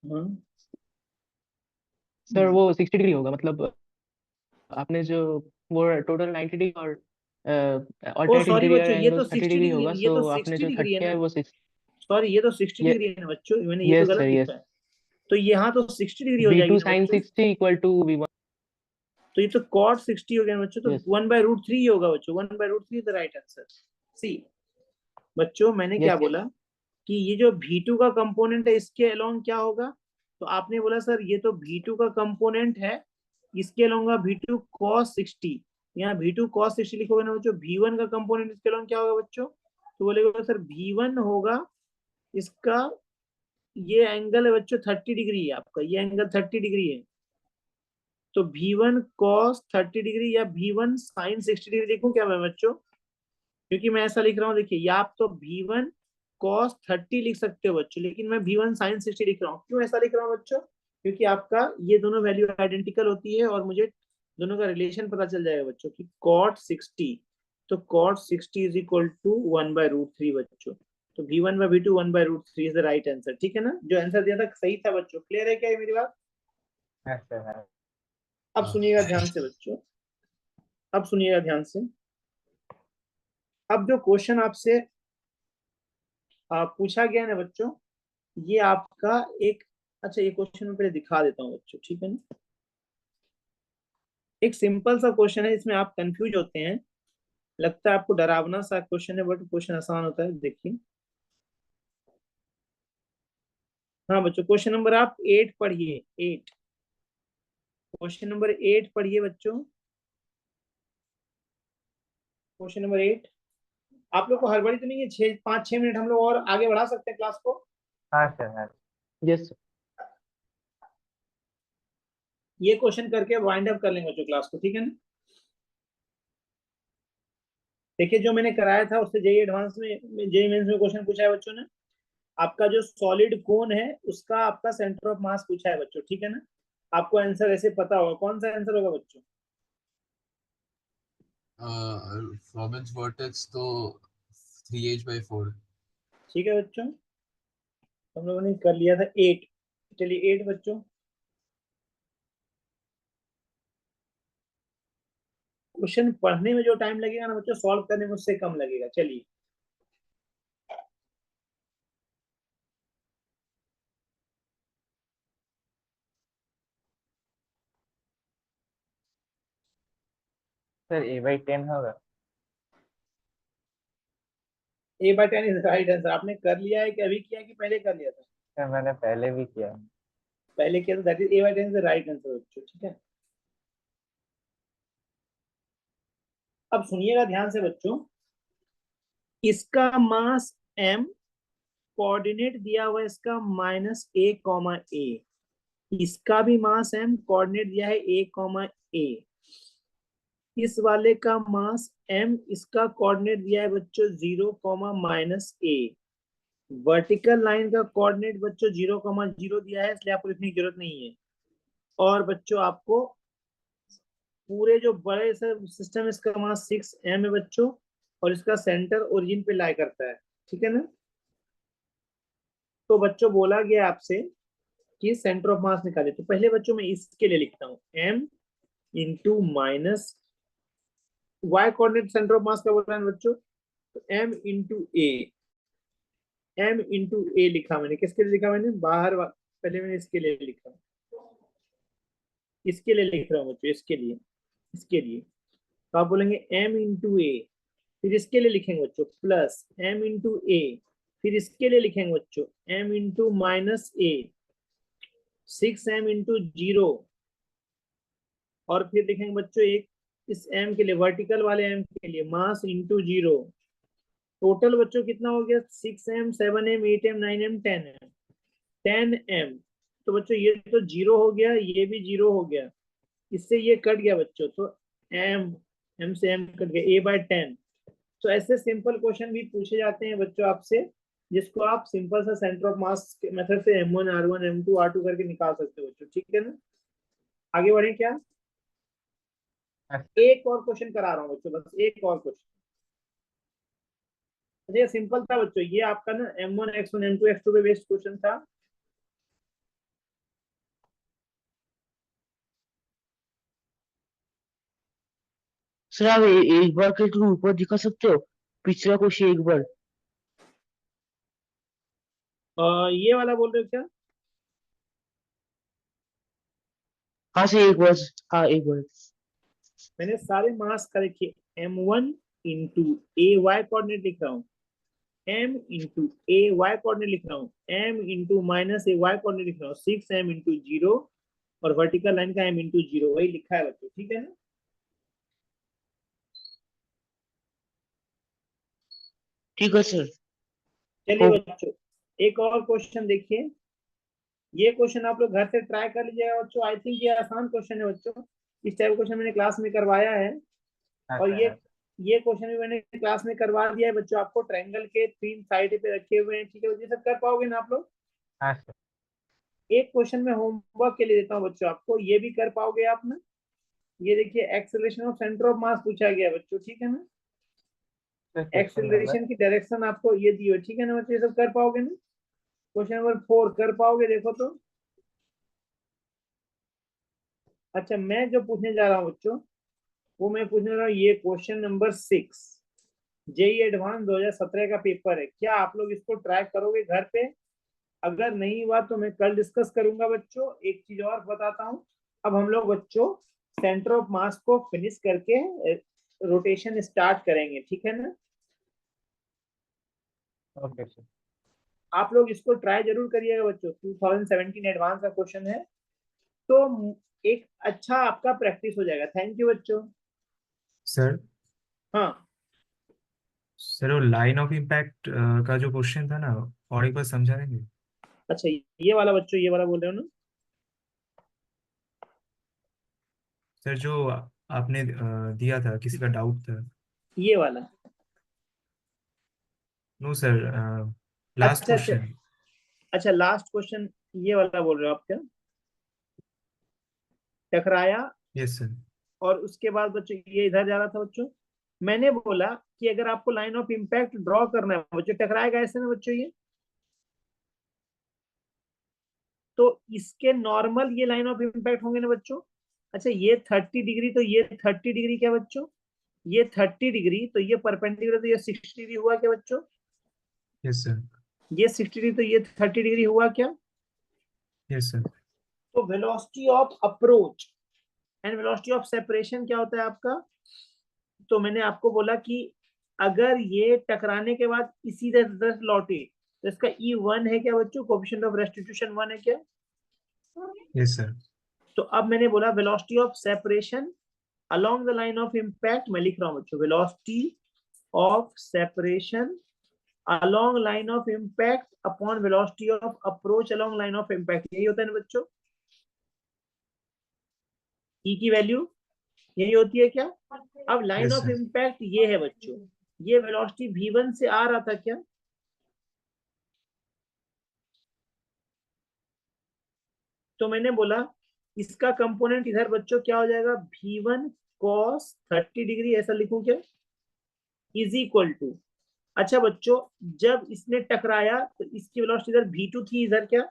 हाँ सर वो 60 डिग्री होगा, मतलब आपने जो वो टोटल 90 डिग्री और ओ अल्टरनेटिंग सॉरी इंटीरियर बच्चों, ये एंगल तो 30 60 डिग्री डिग्री, होगा, ये सो तो आपने 60 जो 30 डिग्री है किया ना, है वो 6। सॉरी ये तो 60 डिग्री है ना बच्चों, मैंने ये तो यस गलत सर, लिखा यस। है। तो यहाँ तो 60 डिग्री हो जाएगी V2 ना sin बच्चों, 60 इक्वल टू V1। तो ये तो cot 60 हो गया ना बच्चों, तो यस 1/√3 ही होगा बच्चों, 1/√3 द राइट आंसर। सी बच्चों मैंने क्या यस। बोला कि ये जो V2 का कंपोनेंट है इसके अलोंग क्या होगा? तो आपने बोला सर ये तो V2 का कंपोनेंट है, इसके अलोंग V2 cos 60। यहाँ V2 cos 60 लिखोगे ना बच्चों, V1 का कंपोनेंट इसके अलोंग क्या होगा बच्चों? तो बोलेगा सर V1 होगा इसका, ये एंगल है बच्चों 30 डिग्री है आपका, ये एंगल 30 डिग्री है। तो V1 cos 30 डिग्री या V1 sin 60 डिग्री देखूं क्या मैं बच्चों? क्योंकि मैं ऐसा लिख रहा हूँ देखिए, या आप तो V1 cos 30 लिख सकते हो बच्चों, लेकिन मैं V1 sin 60 लिख रहा हूँ। क्यों ऐसा लिख रहा हूँ बच्चों? क्योंकि आपका ये दोनों वैल्यू आइडेंटिकल होती है और मुझे दोनों का रिलेशन पता चल जाएगा बच्चों की cot 60, तो cot 60 इज इक्वल टू 1/√3 बच्चों। तो V1 by V2 1/√3 is the right answer, ठीक है ना? जो आंसर दिया था सही था बच्चों, क्लियर है क्या ये मेरी बात? हाँ सर, हाँ। अब हाँ सुनिएगा ध्यान से बच्चों, अब सुनिएगा ध्यान से। अब जो क्वेश्चन आपसे पूछा गया है ना बच्चों, ये आपका एक, अच्छा ये क्वेश्चन मैं पहले दिखा देता हूँ बच्चों, ठीक है ना? एक सिंपल सा क्वेश्चन है, इसमें आप कंफ्यूज होते हैं लगता है आपको डरावना सा क्वेश्चन है, बट क्वेश्चन आसान होता है, देखिए। हाँ बच्चों, क्वेश्चन नंबर आप 8 पढ़िए, 8। क्वेश्चन नंबर 8 पढ़िए बच्चों। Question number 8। आप लोग को हड़बड़ी तो नहीं है? 5-6 मिनट हम लोग और आगे बढ़ा सकते हैं क्लास को। हाँ सर, हाँ। Yes, sir. ये क्वेश्चन करके वाइंड अप कर लेंगे बच्चों क्लास को, ठीक है ना। देखिए जो मैंने कराया था उससे जेई एडवांस में, जेई मेंस में क्वेश्चन पूछा है बच्चों ने। आपका जो सॉलिड कोन है उसका आपका सेंटर ऑफ मास पूछा है बच्चों, ठीक है ना। आपको आंसर ऐसे पता होगा, कौन सा आंसर होगा बच्चों? रॉबिन्स वर्टेक्स तो 3h/4। ठीक है बच्चों, हम लोगों ने कर लिया था 8। चलिए 8 बच्चों। क्वेश्चन पढ़ने में जो टाइम लगेगा ना बच्चों, सॉल्व करने में उससे कम लगेगा। चलिए सर A/10 होगा। A/10 is right answer. आपने कर लिया है कि अभी किया कि पहले कर लिया था? सर मैंने पहले भी किया। पहले किया, तो that is A/10 is right answer बच्चों, ठीक है। अब सुनिएगा ध्यान से बच्चों, इसका मास m, कोऑर्डिनेट दिया हुआ है इसका -a, इसका भी मास m, कोऑर्डिनेट दिया है a, इस वाले का मास m, इसका कोऑर्डिनेट दिया है बच्चों 0, -a। वर्टिकल लाइन का कोऑर्डिनेट बच्चों 0, दिया है, इसलिए आपको लिखने की जरूरत नहीं है। और बच्चों आपको पूरे जो बड़े से सिस्टम, इसका मास 6m है बच्चों, और इसका सेंटर ओरिजिन पे लाई करता है, ठीक है ना। तो बच्चों बोला गया आपसे कि सेंटर ऑफ मास निकाले, तो पहले बच्चों मैं इसके लिए लिखता हूँ m into minus y coordinate centre of mass का बोल रहा है बच्चों, तो m इंटू ए लिखा मैंने। किसके लिए लिखा मैंने? पहले मैंने इसके लिए लिखा, इसके लिए लिख रहा हूँ बच्चों, इसके लिए तो आप बोलेंगे m इंटू ए, फिर इसके लिए लिखेंगे बच्चों प्लस m इंटू ए, फिर इसके लिए लिखेंगे बच्चों m इंटू माइनस ए, 6m इंटू 0, और फिर लिखेंगे बच्चों एक इस m के लिए, वर्टिकल वाले m के लिए मास इंटू 0। टोटल बच्चों कितना हो गया? 6m, 7m, 8m, 9m, 10m, 10m। तो बच्चों ये तो 0 हो गया, ये भी 0 हो गया, इससे ये कट गया बच्चों, तो m से m कट गया, A/10। तो ऐसे सिंपल क्वेश्चन भी पूछे जाते हैं बच्चों आपसे, जिसको आप सिंपल सा सेंटर ऑफ मास के मेथड से M1, R1, M2, R2 करके निकाल सकते हो बच्चों, ठीक है ना। आगे बढ़े क्या? एक और क्वेश्चन करा रहा हूँ बच्चों, बस एक और क्वेश्चन। ये सिंपल था बच्चों, ये आपका ना M1, X1, M2, X2 पे बेस्ड क्वेश्चन था। सर आप एक बार के थ्रू ऊपर दिखा सकते हो पिछला क्वेश्चन एक बार? ये वाला बोल रहे हो क्या? हाँ सर एक बार। हाँ एक बार। मैंने सारे मास का लिखिए, M1 इंटू AY कोऑर्डिनेट लिख रहा हूँ, m इंटू AY कोऑर्डिनेट लिख रहा हूँ, m into minus AY coordinate लिख रहा हूँ, 6m इंटू 0, और वर्टिकल लाइन का m इंटू 0, वही लिखा है बच्चों, ठीक है ना। ठीक है सर। चलिए बच्चों एक और क्वेश्चन देखिए, ये क्वेश्चन आप लोग घर से ट्राई कर लीजिएगा बच्चों। आई थिंक ये आसान क्वेश्चन है बच्चों, इस टाइप क्वेश्चन मैंने क्लास में करवाया है, हाँ और सर, ये हाँ। ये क्वेश्चन भी मैंने क्लास में करवा दिया है बच्चों। आपको ट्रायंगल के 3 साइड पे रखे हुए हैं, ठीक है, ये सब कर पाओगे ना आप लोग? हाँ सर। एक क्वेश्चन में होमवर्क के लिए देता हूँ बच्चों आपको, ये भी कर पाओगे आप ना। ये देखिए acceleration of centre of mass पूछा गया बच्चों, ठीक है ना। Sir question number. एक्सेलरेशन की डायरेक्शन आपको ये दी हो, ठीक है ना बच्चों, ये सब कर पाओगे ना। क्वेश्चन नंबर 4 कर पाओगे? देखो तो। अच्छा मैं जो पूछने जा रहा हूँ बच्चों, वो मैं पूछने जा रहा हूँ, ये क्वेश्चन नंबर 6 जेई एडवांस 2017 का पेपर है। क्या आप लोग इसको ट्राई करोगे घर पे? अगर नहीं हुआ तो मैं कल डिस्कस करूंगा बच्चों। एक चीज और बताता हूँ, अब हम लोग बच्चों सेंटर ऑफ मास को फिनिश करके रोटेशन स्टार्ट करेंगे, ठीक है ना। Okay sir. आप लोग इसको ट्राई जरूर करिएगा बच्चों, 2017 एडवांस का क्वेश्चन है, तो एक अच्छा आपका प्रैक्टिस हो जाएगा। थैंक यू बच्चों। सर हाँ सर वो लाइन ऑफ इम्पैक्ट का जो क्वेश्चन था ना, और एक बार समझा देंगे? अच्छा, ये वाला बच्चों, ये वाला बोल रहे हो ना। सर जो आपने दिया था, किसी का डाउट था। ये वाला। नो सर, लास्ट अच्छा अच्छा क्वेश्चन। अच्छा, लास्ट क्वेश्चन ये वाला बोल रहे हो आप क्या? टकराया यस सर। और उसके बाद बच्चों ये इधर जा रहा था बच्चों। मैंने बोला कि अगर आपको लाइन ऑफ इम्पैक्ट ड्रॉ करना है बच्चों, टकराएगा ऐसे ना बच्चों ये, तो इसके नॉर्मल ये लाइन ऑफ इम्पैक्ट होंगे ना बच्चों। अच्छा, ये 30 डिग्री, तो ये 30 डिग्री क्या बच्चों, ये 30 डिग्री, तो ये परपेंडिकुलर, तो ये 60 डिग्री हुआ क्या बच्चों, यस सर। ये 60 डिग्री, तो ये 30 डिग्री हुआ क्या। Yes sir. तो velocity of approach and velocity of separation क्या होता है आपका। तो मैंने आपको बोला कि अगर ये टकराने के बाद इसी तरह लौटे तो इसका E1 है क्या बच्चों, कोएफिशिएंट ऑफ रेस्टिट्यूशन 1 है क्या। Yes sir. तो अब मैंने बोला velocity of separation along the line of impact, मैं लिख रहा हूं बच्चों, velocity of separation along line of impact upon velocity of approach along line of impact, यही होता है ना बच्चों। E की वैल्यू यही होती है क्या। अब line yes of sir. Impact ये है बच्चों, ये वेलोसिटी V1 से आ रहा था क्या। तो मैंने बोला इसका कंपोनेंट इधर बच्चों क्या हो जाएगा, V1 cos 30 डिग्री, ऐसा लिखूं क्या, इज इक्वल टू। अच्छा बच्चों, जब इसने टकराया तो इसकी वेलोसिटी इधर V2 थी, इधर क्या,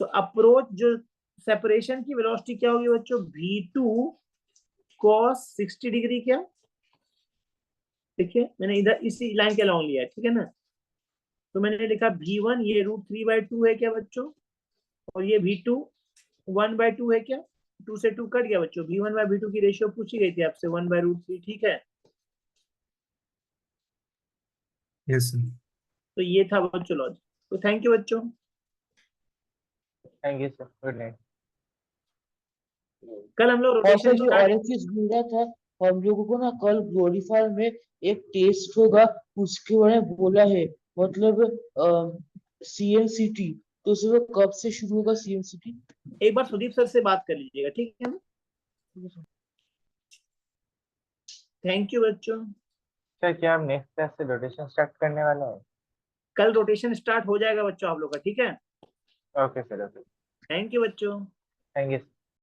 तो अप्रोच जो सेपरेशन की वेलोसिटी क्या होगी बच्चों, V2 cos 60 डिग्री क्या। देखिए मैंने इधर इसी लाइन के अलॉन्ग लिया है, ठीक है ना। तो मैंने लिखा V1 ये √3/2 है क्या बच्चों, और ये V2 1/2 है क्या। 2 से 2 कट गया बच्चों, V1/V2 की रेशियो पूछी गई थी आपसे 1/√3, ठीक है। Yes sir. तो ये था बच्चों लॉजिक। तो थैंक यू बच्चों। Thank you sir, good night. कल हम लोग और रोटेशन सर ये और स्टार्ट। एक चीज भूल रहा था, हम लोगों को ना कल ग्लोरीफायर में एक टेस्ट होगा, उसके बारे में बोला है, मतलब CMCT, तो उसमें कब से शुरू होगा CMCT? एक बार सुदीप सर से बात कर लीजिएगा, ठीक है ना। थैंक यू बच्चों। सर क्या आप नेक्स्ट क्लास से रोटेशन स्टार्ट करने वाले हैं? कल रोटेशन स्टार्ट हो जाएगा बच्चों आप लोग का, ठीक है। Okay sir, okay. Thank you बच्चों। Thank you.